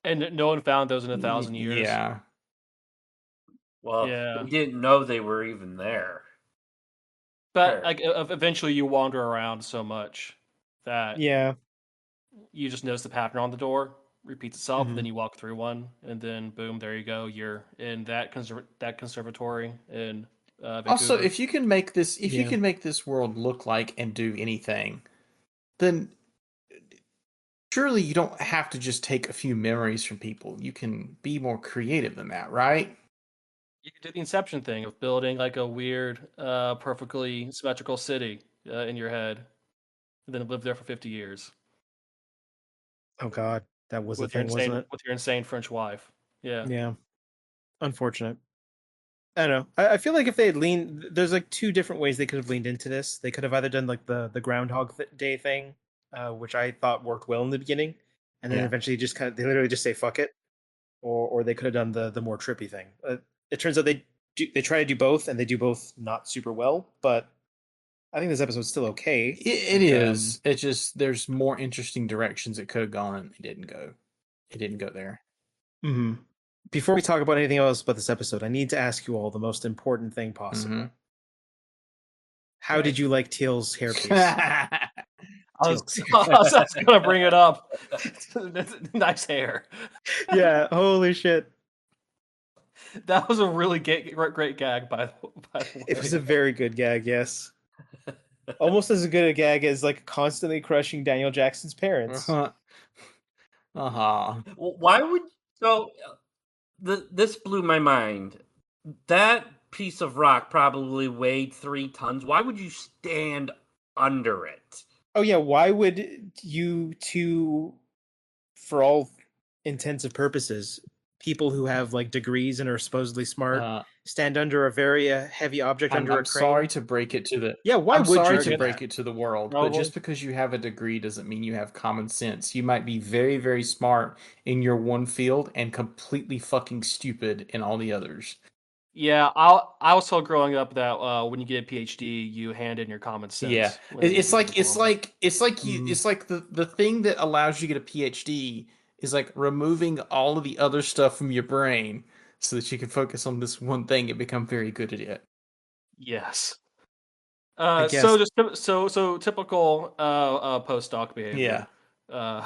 And no one found those in 1,000 years. Yeah. Well, Yeah. they didn't know they were even there. But like eventually you wander around so much that you just notice the pattern on the door repeats itself, and then you walk through one, and then boom, there you go. You're in that conservatory in Vancouver. Also, if you can make this world look like and do anything, then surely you don't have to just take a few memories from people. You can be more creative than that, right? You can do the Inception thing of building like a weird, perfectly symmetrical city in your head, and then live there for 50 years. Oh God, that was with the thing, wasn't it? With your insane French wife. Yeah. Yeah. Unfortunate. I don't know. I feel like if they had leaned, there's like two different ways they could have leaned into this. They could have either done like the Groundhog Day thing, which I thought worked well in the beginning, and then eventually just they literally just say fuck it, or they could have done the more trippy thing. It turns out they try to do both, and they do both not super well. But I think this episode's still okay. It is. It's just there's more interesting directions it could have gone, and it didn't go. It didn't go there. Mm-hmm. Before we talk about anything else about this episode, I need to ask you all the most important thing possible. Mm-hmm. How did you like Teal's hairpiece? I was going to bring it up. Nice hair. Yeah, holy shit. That was a really great gag, by the way. It was a very good gag, yes. Almost as good a gag as like constantly crushing Daniel Jackson's parents. Well, why would this blew my mind. That piece of rock probably weighed 3 tons. Why would you stand under it? Oh yeah, why would you two, for all intents and purposes, people who have like degrees and are supposedly smart, stand under a very heavy object under a crane? I'm sorry to break it to the why would you break it to the world, but just because you have a degree doesn't mean you have common sense. You might be very, very smart in your one field and completely fucking stupid in all the others. Yeah, I was told growing up that when you get a PhD, you hand in your common sense. Yeah, it's like the thing that allows you to get a PhD is like removing all of the other stuff from your brain so that you can focus on this one thing and become very good at it. Yes. I guess. So just so typical post-doc behavior. Yeah.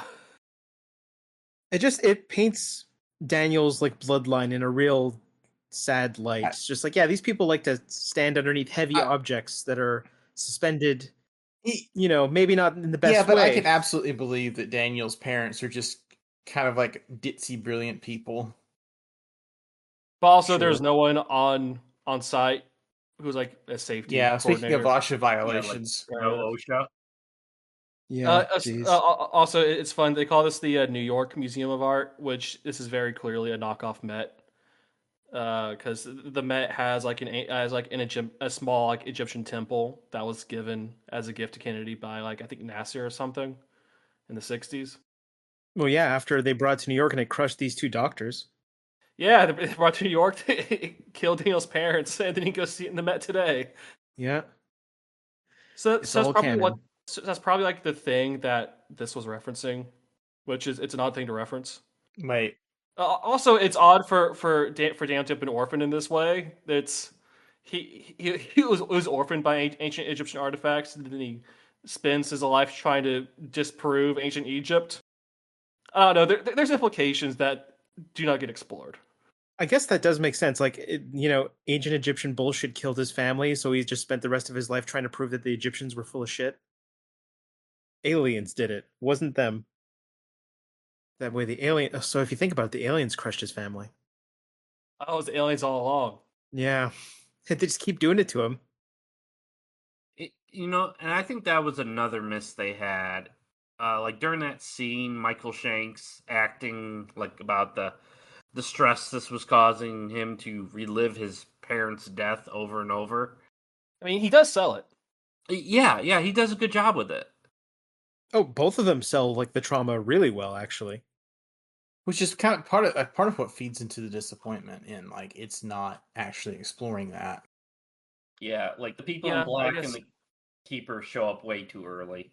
It paints Daniel's like bloodline in a real sad light. It's just like, yeah, these people like to stand underneath heavy objects that are suspended. Maybe not in the best way. Yeah, but I can absolutely believe that Daniel's parents are just kind of like ditzy, brilliant people. But also, there's no one on site who's like a safety. Yeah, speaking of coordinator. OSHA violations, No OSHA. Yeah. Also, it's fun. They call this the New York Museum of Art, which this is very clearly a knockoff Met. Because the Met has like a small like Egyptian temple that was given as a gift to Kennedy by like I think Nasser or something in the 60s. Well, yeah, after they brought it to New York and it crushed these two doctors. Yeah, they brought to New York to kill Daniel's parents, and then he goes see it in the Met today. Yeah. So that's probably like the thing that this was referencing, which is it's an odd thing to reference. Wait. Also, it's odd for Dan to have been orphaned in this way. It's he was orphaned by ancient Egyptian artifacts, and then he spends his life trying to disprove ancient Egypt. I don't know. There's implications that do not get explored. I guess that does make sense. Like, ancient Egyptian bullshit killed his family, so he just spent the rest of his life trying to prove that the Egyptians were full of shit. Aliens did it, wasn't them. That way, So if you think about it, the aliens crushed his family. Oh, it was the aliens all along. Yeah, they just keep doing it to him. And I think that was another miss they had. Like during that scene, Michael Shanks acting like about the stress this was causing him to relive his parents' death over and over. I mean, he does sell it. Yeah, he does a good job with it. Oh, both of them sell like the trauma really well, actually. Which is kind of part of what feeds into the disappointment in like it's not actually exploring that. Yeah, like the people in black and the keeper show up way too early.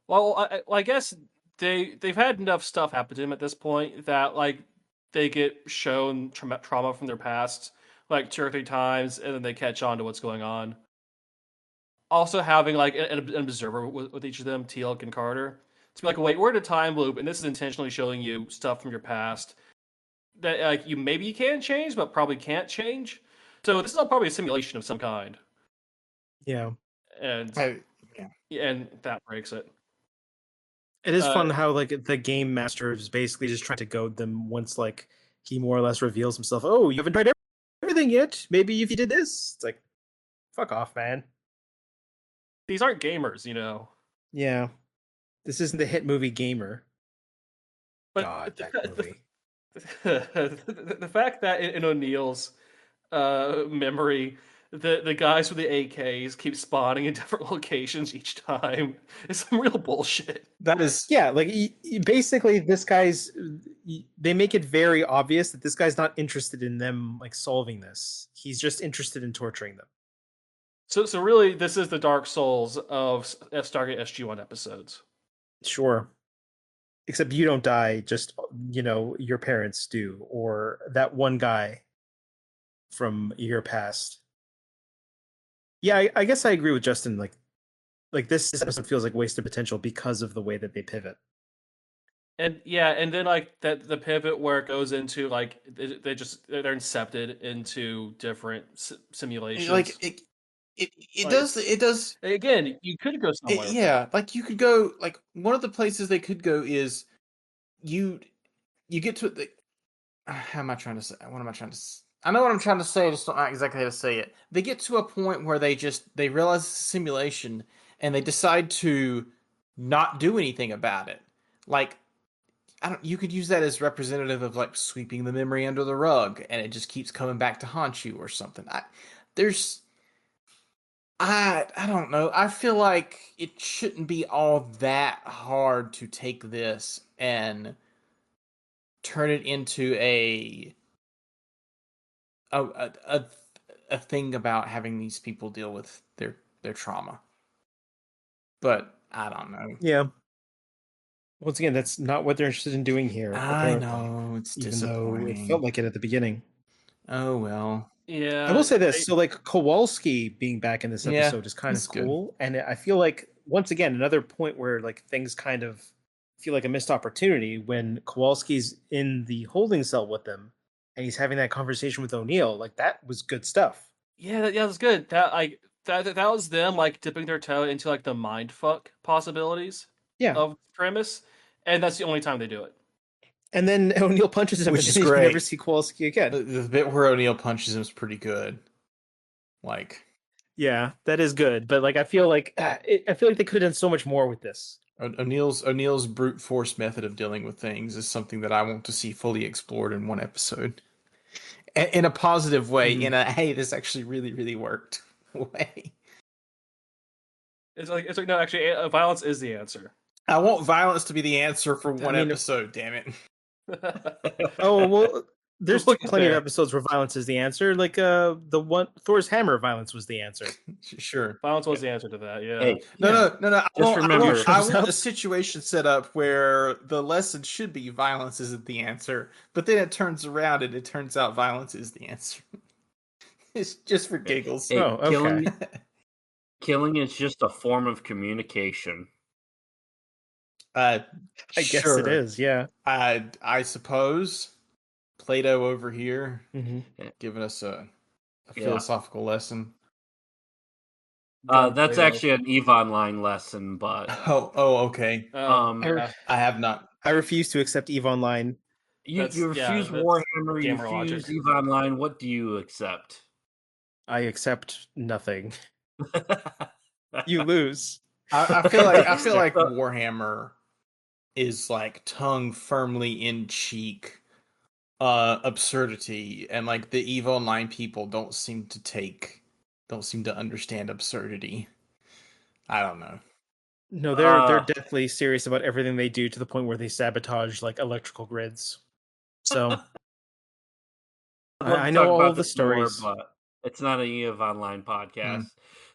Well, I guess they've had enough stuff happen to them at this point that like they get shown trauma from their past like 2 or 3 times, and then they catch on to what's going on. Also, having like an observer with each of them, Teal'c and Carter, to be like, wait, we're in a time loop, and this is intentionally showing you stuff from your past that like you can change, but probably can't change. So this is all probably a simulation of some kind. Yeah, and that breaks it. It is fun how like the game master is basically just trying to goad them once like he more or less reveals himself. Oh, you haven't tried everything yet. Maybe if you did this, it's like, fuck off, man. These aren't gamers, Yeah, this isn't the hit movie Gamer. But God, that movie. The fact that in O'Neill's memory, the guys with the AKs keep spawning in different locations each time is some real bullshit. That is, yeah, like basically this guy's. They make it very obvious that this guy's not interested in them like solving this. He's just interested in torturing them. So really, this is the Dark Souls of Stargate SG-1 episodes. Sure. Except you don't die, just, your parents do, or that one guy from your past. Yeah, I guess I agree with Justin. Like this episode feels like wasted potential because of the way that they pivot. And then like that the pivot where it goes into like they're incepted into different simulations. Like it does. Again, you could go somewhere. Like you could go. Like one of the places they could go is you get to the. How am I trying to say? What am I trying to? I know what I'm trying to say. I just don't know exactly how to say it. They get to a point where they realize it's a simulation and they decide to not do anything about it. Like you could use that as representative of like sweeping the memory under the rug and it just keeps coming back to haunt you or something. I don't know. I feel like it shouldn't be all that hard to take this and turn it into a thing about having these people deal with their trauma. But I don't know. Yeah. Once again, that's not what they're interested in doing here. I know, it's disappointing. Though it felt like it at the beginning. Oh well. Yeah, I will say this. So, like, Kowalski being back in this Yeah, episode is kind he's of good. cool. And I feel like, once again, another point where, like, things kind of feel like a missed opportunity when Kowalski's in the holding cell with them and he's having that conversation with O'Neill. Like, that was good stuff. yeah, that was good. That was them like dipping their toe into like the mind fuck possibilities Yeah. of premise, and that's the only time they do it. And then O'Neill punches him, Which and is then you great. never see Kowalski again. The bit where O'Neill punches him is pretty good. Like, Yeah, that is good. But, like, I feel like I feel like they could have done so much more with this. O'Neill's brute force method of dealing with things is something that I want to see fully explored in one episode, in a positive way. Mhm. In a hey, this actually really worked way. It's like no, actually, violence is the answer. I want violence to be the answer for one mean, episode. Damn it! Oh well, there's Look at plenty of there. episodes where violence is the answer. Like the one Thor's hammer, violence was the answer. Sure. Violence was the answer to that. Yeah. Hey, No. Just remember- I Shows want up. a situation set up where the lesson should be violence isn't the answer, but then it turns around and it turns out violence is the answer. It's just for giggles. Hey, Oh, okay. killing is just a form of communication. I I guess it is. Yeah. I suppose Plato over here Mhm. giving us a Yeah. philosophical lesson. That's Plato. actually an EVE Online lesson, but Okay. Yeah. I have not. I refuse to accept Eve Online. you That's- refuse that's Warhammer, you gamer refuse logic. EVE Online. What do you accept? I accept nothing. You lose. I feel like Warhammer is like tongue firmly in cheek absurdity, and like the EVE Online people don't seem to understand absurdity. I don't know. No, they're definitely serious about everything they do to the point where they sabotage like electrical grids. So I'd love to I know talk all about of the this more, stories. but it's not an EVE Online podcast.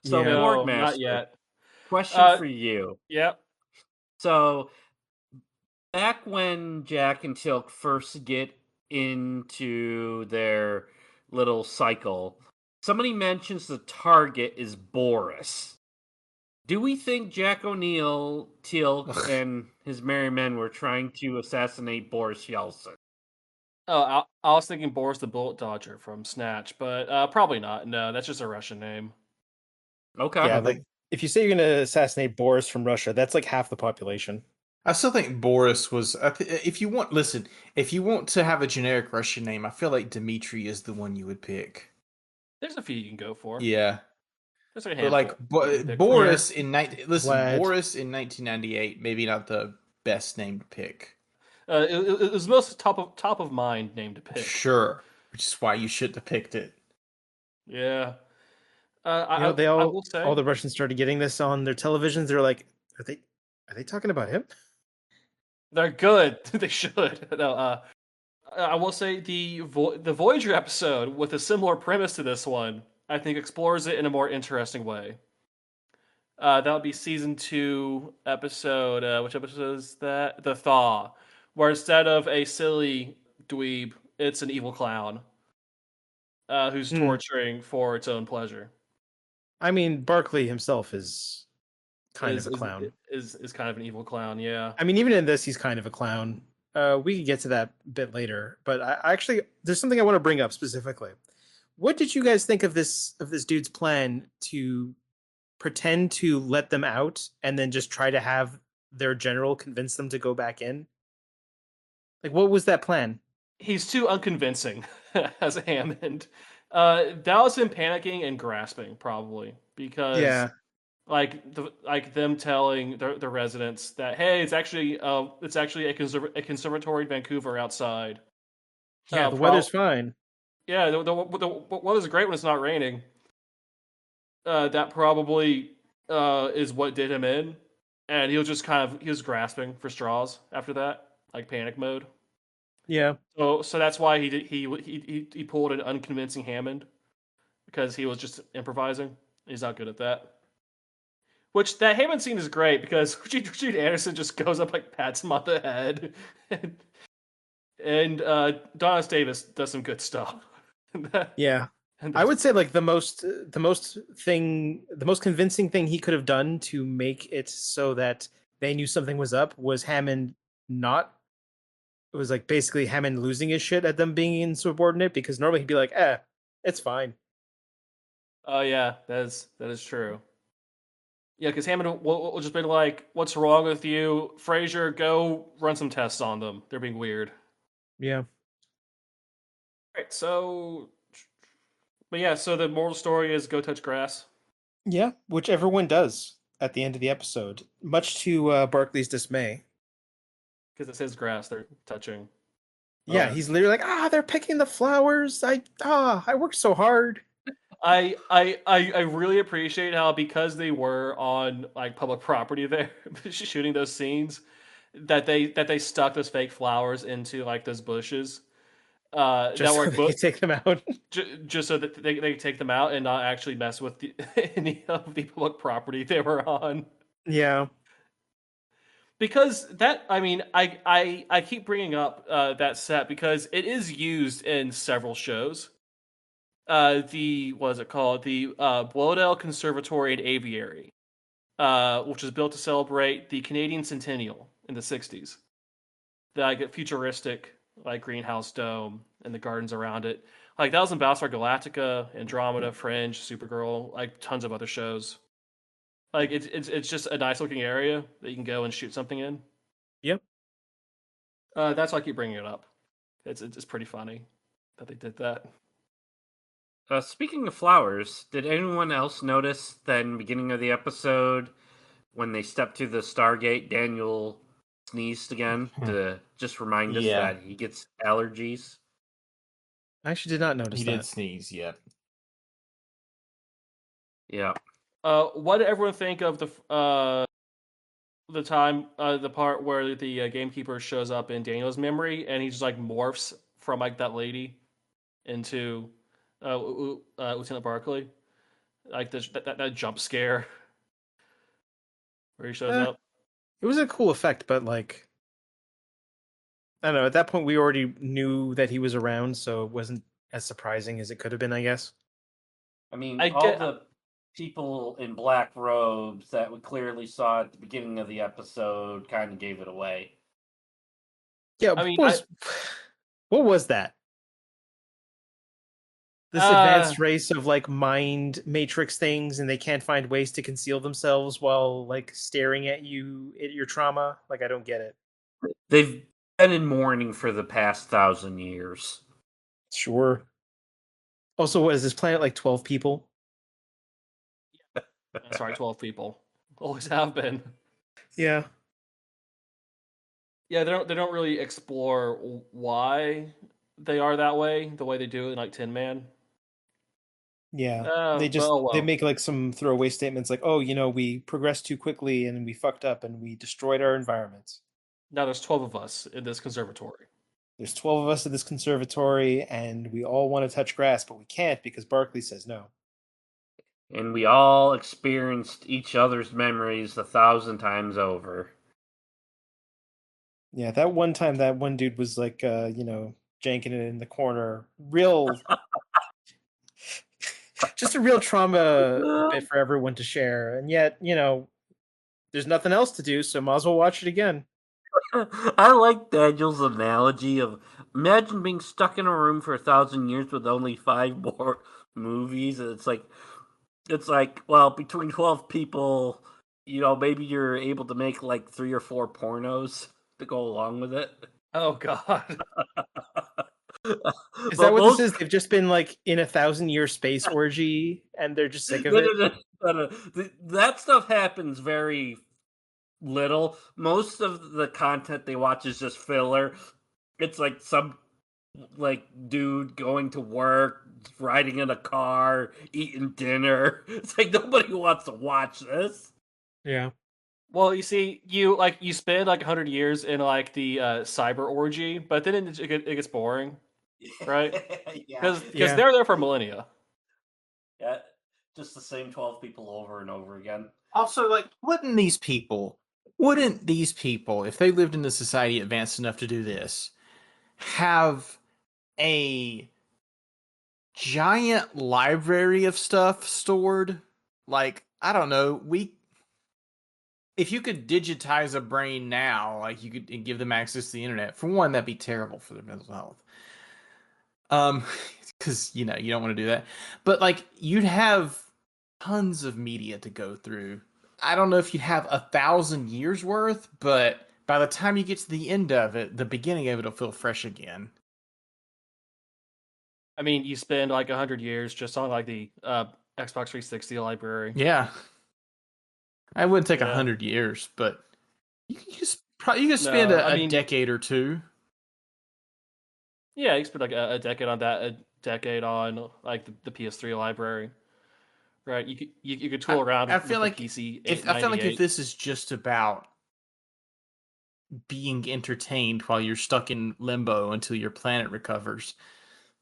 So, Yeah. No, Boardmaster, not yet. question for you. Yep. So, back when Jack and Tilk first get into their little cycle, somebody mentions the target is Boris. Do we think Jack O'Neill, Tilk, and his merry men were trying to assassinate Boris Yeltsin? Oh, I was thinking Boris the Bullet Dodger from Snatch, but probably not. No, that's just a Russian name. Okay. Yeah, I like think if you say you're going to assassinate Boris from Russia, that's like half the population. I still think Boris was. If you want to have a generic Russian name, I feel like Dmitri is the one you would pick. There's a few you can go for. Yeah, There's like a but handful. like you can pick Boris Yeah. listen, Vlad. Boris in 1998, maybe not the best name to pick. for. It was most top of mind name to pick. Sure, which is why you shouldn't have picked it. Yeah. They I will say all the Russians started getting this on their televisions. They're like, are they talking about him? they're good. They should. No, I will say the Voyager episode with a similar premise to this one, I think explores it in a more interesting way. That would be season 2 episode. Which episode is that? The Thaw, where instead of a silly dweeb, it's an evil clown who's Hmm. torturing for its own pleasure. I mean, Barkley himself is kind Is of a clown. is kind of an evil clown. Yeah. I mean, even in this, he's kind of a clown. We could get to that bit later, but I actually there's something I want to bring up specifically. What did you guys think of this dude's plan to pretend to let them out and then just try to have their general convince them to go back in? Like, what was that plan? He's too unconvincing as a Hammond. That was him panicking and grasping, probably because Yeah, like them telling the residents that hey, it's actually a conservatory in Vancouver outside. yeah, the weather's fine. Yeah, the weather's great when it's not raining. That probably is what did him in, and he was grasping for straws after that, like panic mode. Yeah, So that's why he pulled an unconvincing Hammond because he was just improvising. He's not good at that. Which that Hammond scene is great because Richard Anderson just goes up like pats him on the head, and Donna Davis does some good stuff. yeah. I would say like the most convincing thing he could have done to make it so that they knew something was up was Hammond not. It was like basically Hammond losing his shit at them being insubordinate, because normally he'd be like, it's fine. Oh yeah, that is true. Yeah, because Hammond will just be like, "What's wrong with you, Fraser? Go run some tests on them. They're being weird." Yeah. Right. So, but yeah, so the moral story is go touch grass. Yeah, which everyone does at the end of the episode, much to Barkley's dismay. Because it says grass they're touching. Yeah, Okay. he's literally like, they're picking the flowers. I worked so hard. I really appreciate how, because they were on like public property there shooting those scenes, that they stuck those fake flowers into like those bushes. Just That so were they could take them out. just so that they take them out and not actually mess with any of the public property they were on. Yeah. Because that, I mean, I keep bringing up that set because it is used in several shows. The what is it called? The Bloedel Conservatory and Aviary, which was built to celebrate the Canadian Centennial in the '60s. The like futuristic like greenhouse dome and the gardens around it. Like that was in Battlestar Galactica, Andromeda, Fringe, Supergirl, like tons of other shows. Like it's just a nice looking area that you can go and shoot something in. Yep. That's why I keep bringing it up. It's pretty funny that they did that. Speaking of flowers, did anyone else notice that in the beginning of the episode, when they stepped through the Stargate, Daniel sneezed again to just remind us that he gets allergies? I actually did not notice He that. did sneeze, yep. Yeah. What did everyone think of the time, the part where the Gamekeeper shows up in Daniel's memory and he just like morphs from like that lady into Lieutenant Barkley, like that jump scare where he shows up. It was a cool effect, but like, I don't know. At that point, we already knew that he was around, so it wasn't as surprising as it could have been, I guess. I mean, I all get- the people in black robes that we clearly saw at the beginning of the episode kind of gave it away. Yeah, I mean, what was that? This advanced race of like mind matrix things, and they can't find ways to conceal themselves while like staring at you at your trauma. Like, I don't get it. They've been in mourning for the past 1,000 years. Sure. Also, what is this planet like 12 people? Sorry, 12 people. Always have been. Yeah. Yeah, they don't really explore why they are that way, the way they do in like Tin Man. Yeah. They make like some throwaway statements like, "Oh, we progressed too quickly and we fucked up and we destroyed our environments." Now there's 12 of us in this conservatory. There's 12 of us at this conservatory and we all want to touch grass, but we can't because Barkley says no. And we all experienced each other's memories 1,000 times over. Yeah, that one time that one dude was like, janking it in the corner. Just a real trauma bit for everyone to share. And yet, there's nothing else to do, so might as well watch it again. I like Daniel's analogy of imagine being stuck in a room for 1,000 years with only 5 more movies. And it's like, well, between 12 people, maybe you're able to make like 3 or 4 pornos to go along with it. Oh God. Is that what this is? They've just been like in a 1,000-year space orgy and they're just sick of it? No. That stuff happens very little. Most of the content they watch is just filler. It's like some like dude going to work, riding in a car, eating dinner. It's like nobody wants to watch this. Yeah. Well, you see, you spend like 100 years in like the cyber orgy, but then it gets boring, right? Because they're there for millennia. Yeah, just the same 12 people over and over again. Also, like, wouldn't these people, if they lived in a society advanced enough to do this, have a giant library of stuff stored. Like, I don't know, if you could digitize a brain now, like you could and give them access to the internet, for one, that'd be terrible for their mental health. Because you don't want to do that. But like, you'd have tons of media to go through. I don't know if you'd have 1,000 years worth, but by the time you get to the end of it, the beginning of it will feel fresh again. I mean, you spend like 100 years just on like the Xbox 360 library. Yeah, I wouldn't take Yeah. 100 years, but you can spend a decade or two. Yeah, you spend like a decade on that, a decade on like the PS3 library, right? You could tool around. I feel with like the PC. I feel like if this is just about being entertained while you're stuck in limbo until your planet recovers,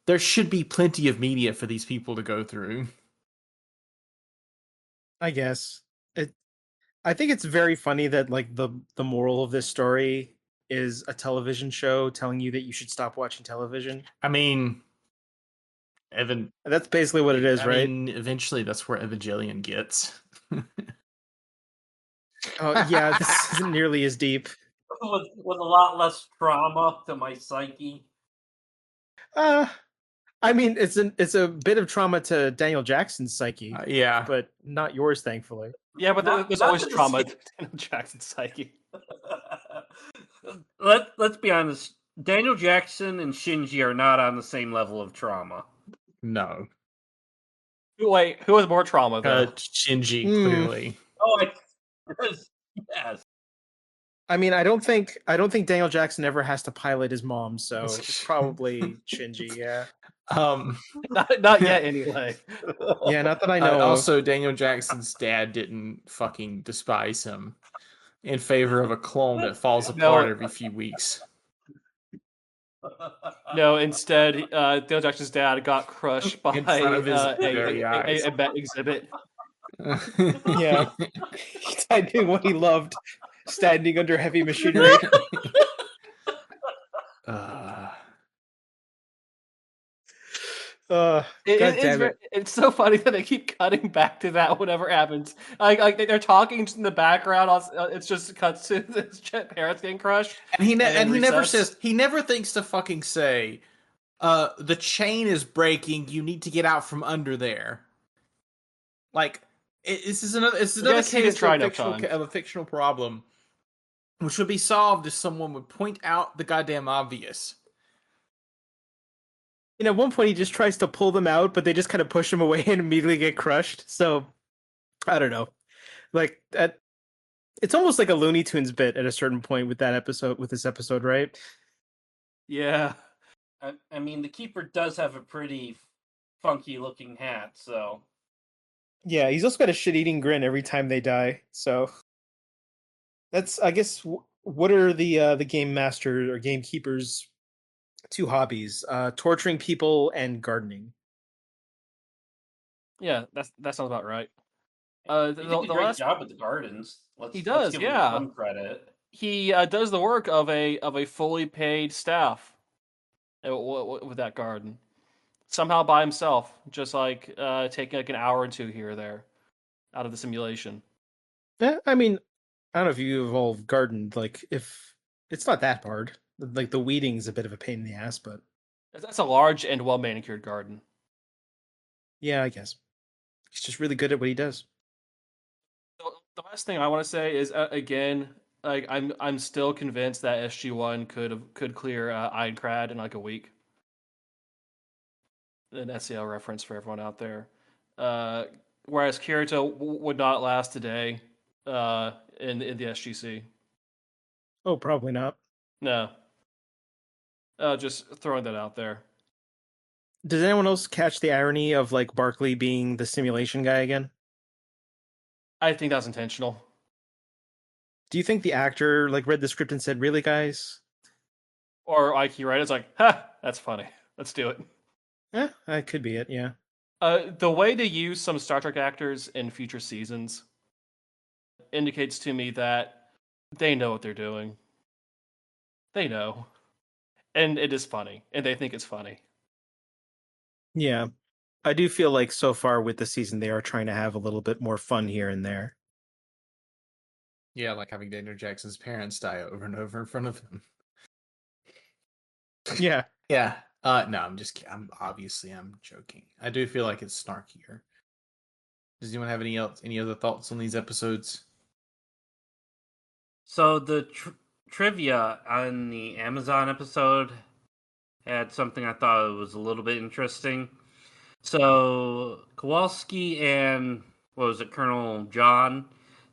there should be plenty of media for these people to go through. I guess I think it's very funny that like the moral of this story is a television show telling you that you should stop watching television. I mean, Evan. That's basically what it is, right? I mean, eventually that's where Evangelion gets. Oh yeah, this isn't nearly as deep. With a lot less trauma to my psyche. I mean, it's a bit of trauma to Daniel Jackson's psyche, yeah, but not yours, thankfully. Yeah, but Not- there's not always to the trauma same- to Daniel Jackson's psyche. Let's be honest. Daniel Jackson and Shinji are not on the same level of trauma. no. Wait, who has more trauma though? Shinji, clearly. Oh, yes. I mean, I don't think Daniel Jackson ever has to pilot his mom, so it's probably Shinji. Yeah, Not yet, anyway. yeah, not that I know. Also, Daniel Jackson's dad didn't fucking despise him in favor of a clone that falls apart every few weeks. No, instead, Daniel Jackson's dad got crushed by In front of his very eyes. a bet exhibit. Yeah, he died doing what he loved, standing under heavy machinery. It's so funny that they keep cutting back to that whenever it happens. Like they're talking in the background. It's just cuts to his parents getting crushed. And he never says. He never thinks to fucking say, "The chain is breaking. You need to get out from under there." Like this is another. It's another case of a fictional problem, which would be solved if someone would point out the goddamn obvious. And at one point, he just tries to pull them out, but they just kind of push him away and immediately get crushed. So, I don't know. Like that, it's almost like a Looney Tunes bit at a certain point with this episode, right? Yeah. I mean, the Keeper does have a pretty funky-looking hat, so... Yeah, he's also got a shit-eating grin every time they die, so... That's, I guess, what are the Game Master or Gamekeeper's two hobbies? Torturing people and gardening. Yeah, that sounds about right. He did a great job with the gardens. He does, let's give him some credit. He does the work of a fully paid staff with that garden. Somehow by himself, just like taking like an hour or two here or there out of the simulation. Yeah, I mean, I don't know if you've all gardened. Like, if it's not that hard. Like, the weeding's a bit of a pain in the ass, but that's a large and well manicured garden. Yeah, I guess he's just really good at what he does. The last thing I want to say is again, like I'm still convinced that SG-1 could clear Ironclad in like a week. An SEL reference for everyone out there. Whereas Kirito would not last a day in the SGC. Oh, probably not. No. Just throwing that out there. Does anyone else catch the irony of like Barkley being the simulation guy again? I think that's intentional. Do you think the actor like read the script and said, "Really, guys"? Or like he read it's like, "Ha, that's funny. Let's do it." Yeah, that could be it. Yeah. The way to use some Star Trek actors in future seasons indicates to me that they know what they're doing. They know. And it is funny. And they think it's funny. Yeah. I do feel like so far with the season, they are trying to have a little bit more fun here and there. Yeah, like having Daniel Jackson's parents die over and over in front of him. Yeah. Yeah. No, I'm just kidding. I'm joking. I do feel like it's snarkier. Does anyone have any other thoughts on these episodes? So the trivia on the Amazon episode had something I thought was a little bit interesting. So Kowalski and what was it, Colonel John?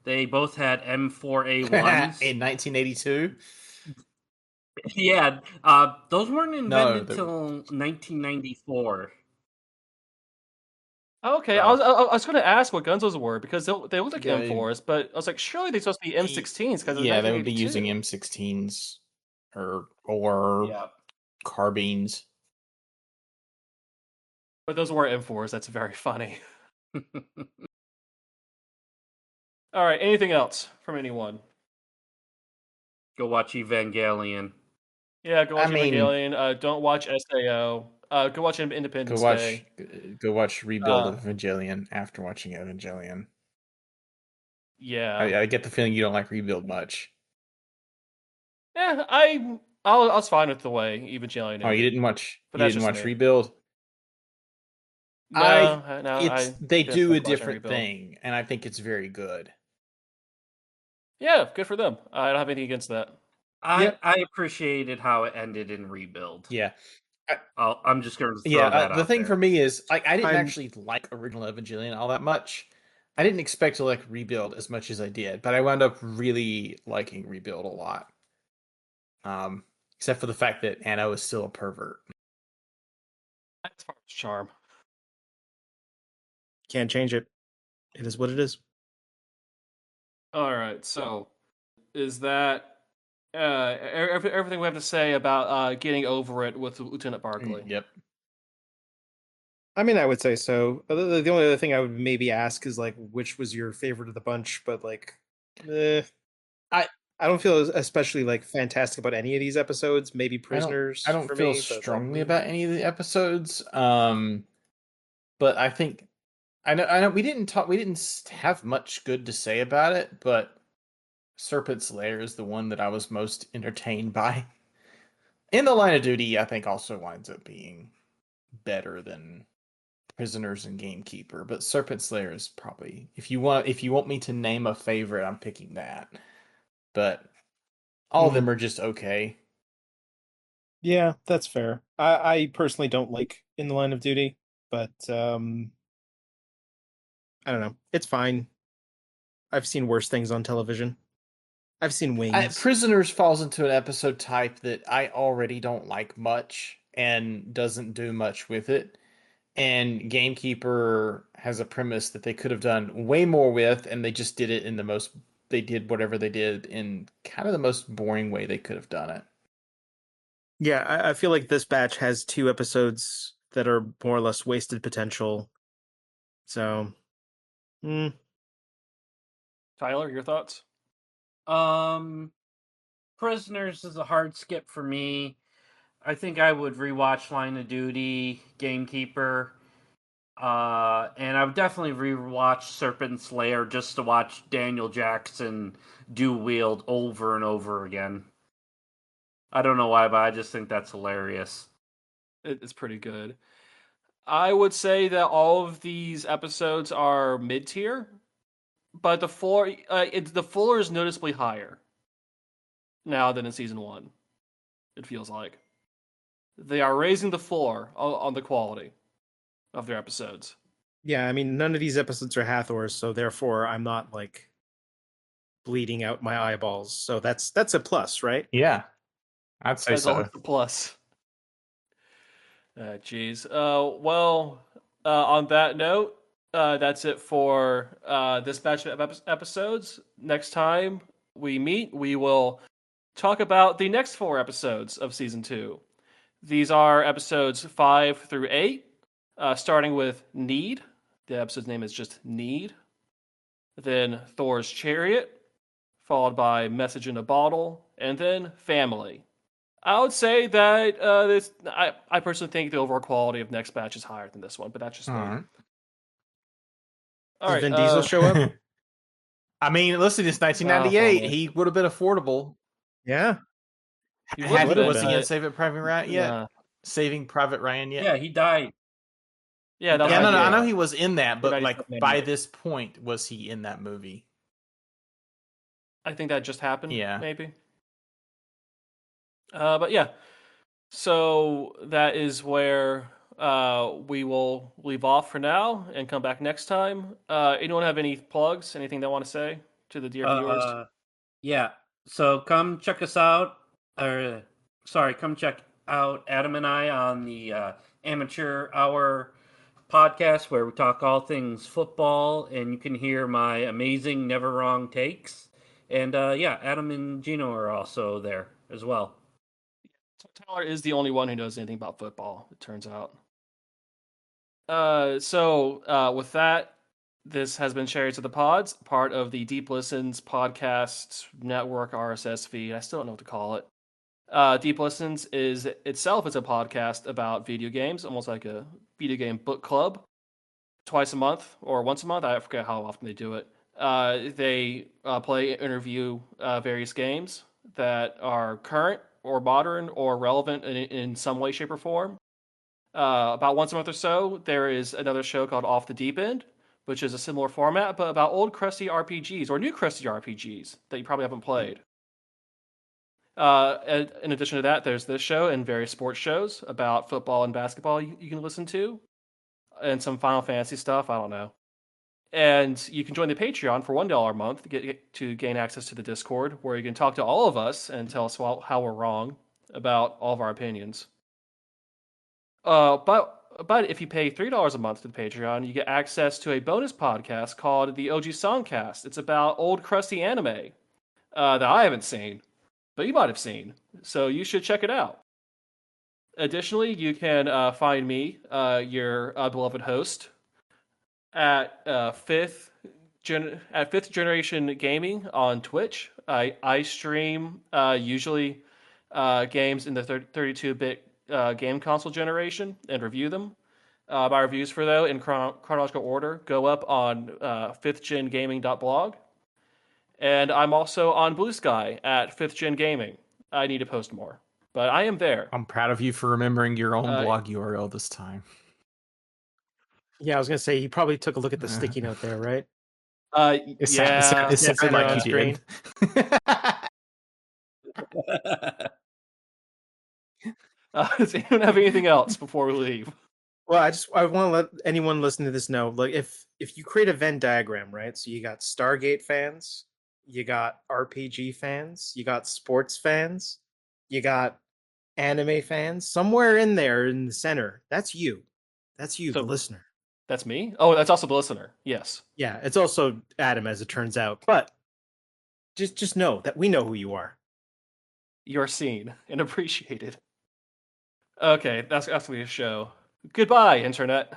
They both had M4A1s. In 1982? Yeah, those weren't No, invented till 1994. Okay, So, I was going to ask what guns those were because they look like Yeah, M4s, but I was like, surely they're supposed to be M16s because of yeah, they would be 1982. using M16s or Yeah, carbines. but those were M4s. That's very funny. All right, anything else from anyone? go watch Evangelion. Yeah, go watch I mean, Evangelion. Don't watch SAO. Go watch Independence Day. go watch Rebuild Uh, of Evangelion after watching Evangelion. yeah. I get the feeling you don't like Rebuild much. Yeah, I was fine with the way Evangelion Oh, ended, but you that's didn't just watch me. Rebuild? No, I They didn't do feel a like watching different Rebuild. thing, and I think it's very good. Yeah, good for them. I don't have anything against that. I appreciated how it ended in Rebuild. Yeah. I'm just going to throw that The out thing there. for me is like I didn't I'm actually like original Evangelion all that much. I didn't expect to like Rebuild as much as I did, but I wound up really liking Rebuild a lot. Um, except for the fact that Anna was still a pervert. That's part of its charm. can't change it. It is what it is. All right, so is that everything we have to say about getting over it with Lieutenant Barkley? Yep. I mean, I would say so. The only other thing I would maybe ask is like, which was your favorite of the bunch? But like, eh, I I don't feel especially like fantastic about any of these episodes. Maybe I Prisoners don't for feel me, but like, strongly about any of the episodes. But I think I know we didn't have much good to say about it, but Serpent's Lair is the one that I was most entertained by. In the Line of Duty, I think also winds up being better than Prisoners and Gamekeeper, but Serpent's Lair is probably if you want me to name a favorite, I'm picking that. But all of them are just okay. yeah, that's fair. I personally don't like In the Line of Duty, but I don't know. It's fine. I've seen worse things on television. I've seen Wings. Prisoners falls into an episode type that I already don't like much and doesn't do much with it. And Gamekeeper has a premise that they could have done way more with, and they just did it in the most. They did whatever they did in kind of the most boring way they could have done it. Yeah, I feel like this batch has 2 episodes that are more or less wasted potential. So, mm, Tyler, your thoughts? Prisoners is a hard skip for me. I think I would rewatch Line of Duty, Gamekeeper, and I would definitely rewatch Serpent's Lair just to watch Daniel Jackson do wield over and over again. I don't know why, but I just think that's hilarious. It's pretty good. I would say that all of these episodes are mid tier, but the floor is noticeably higher now than in season one. It feels like they are raising the floor on the quality of their episodes. yeah, I mean, none of these episodes are Hathors, so therefore I'm not like bleeding out my eyeballs. So that's a plus, right? Yeah, I'd say That's always so. a plus. Geez. Well, on that note, that's it for this batch of episodes. Next time we meet, we will talk about the next 4 episodes of season 2. These are episodes 5 through 8, starting with Need. The episode's name is just Need. Then Thor's Chariot, followed by Message in a Bottle, and then Family. I would say that I personally think the overall quality of next batch is higher than this one, but that's just me. All right. All Does right, Vin Diesel show up? I mean, listen, it's 1998. He would have been affordable. Yeah. He would have been. Was he in Saving Private Ryan yet? Nah. Saving Private Ryan yet? Yeah, he died. Yeah, that was Yeah, no, I idea. know he was in that, but like 97, by 98. this point, was he in that movie? I think that just happened. Yeah. Maybe. But yeah, so that is where we will leave off for now and come back next time. Anyone have any plugs? Anything they want to say to the dear viewers? Yeah. So come check us out. Come check out Adam and I on the Amateur Hour podcast where we talk all things football, and you can hear my amazing, never wrong takes. And Adam and Gino are also there as well. Tyler is the only one who knows anything about football, it turns out. So with that, this has been Chariots of the Pods, part of the Deep Listens podcast network RSS feed. I still don't know what to call it. Deep Listens is itself is a podcast about video games, almost like a video game book club. Twice a month or once a month, I forget how often they do it. They interview various games that are current or modern or relevant in some way, shape, or form. About once a month or so, there is another show called Off the Deep End, which is a similar format, but about old crusty RPGs or new crusty RPGs that you probably haven't played. In addition to that, there's this show and various sports shows about football and basketball you can listen to, and some Final Fantasy stuff. I don't know. And you can join the Patreon for $1 a month to gain access to the Discord, where you can talk to all of us and tell us how we're wrong about all of our opinions. But if you pay $3 a month to the Patreon, you get access to a bonus podcast called the OG Songcast. It's about old crusty anime that I haven't seen, but you might have seen. So you should check it out. Additionally, you can find me, your beloved host, at Fifth Generation Gaming on Twitch. I stream usually games in the 32-bit game console generation and review them. My reviews for though in chronological order go up on 5thgengaming.blog, and I'm also on Blue Sky at 5thgen gaming. I need to post more, but I am there. I'm proud of you for remembering your own blog URL this time. Yeah, I was gonna say he probably took a look at the sticky note there, right? It sounded like you did. Does anyone have anything else before we leave? Well, I want to let anyone listening to this know, like if you create a Venn diagram, right? So you got Stargate fans, you got RPG fans, you got sports fans, you got anime fans. Somewhere in there in the center, that's you. That's you, the listener. That's me? Oh, that's also the listener. Yes. Yeah, it's also Adam, as it turns out. But just know that we know who you are. You're seen and appreciated. Okay, that's going to be a show. Goodbye, Internet.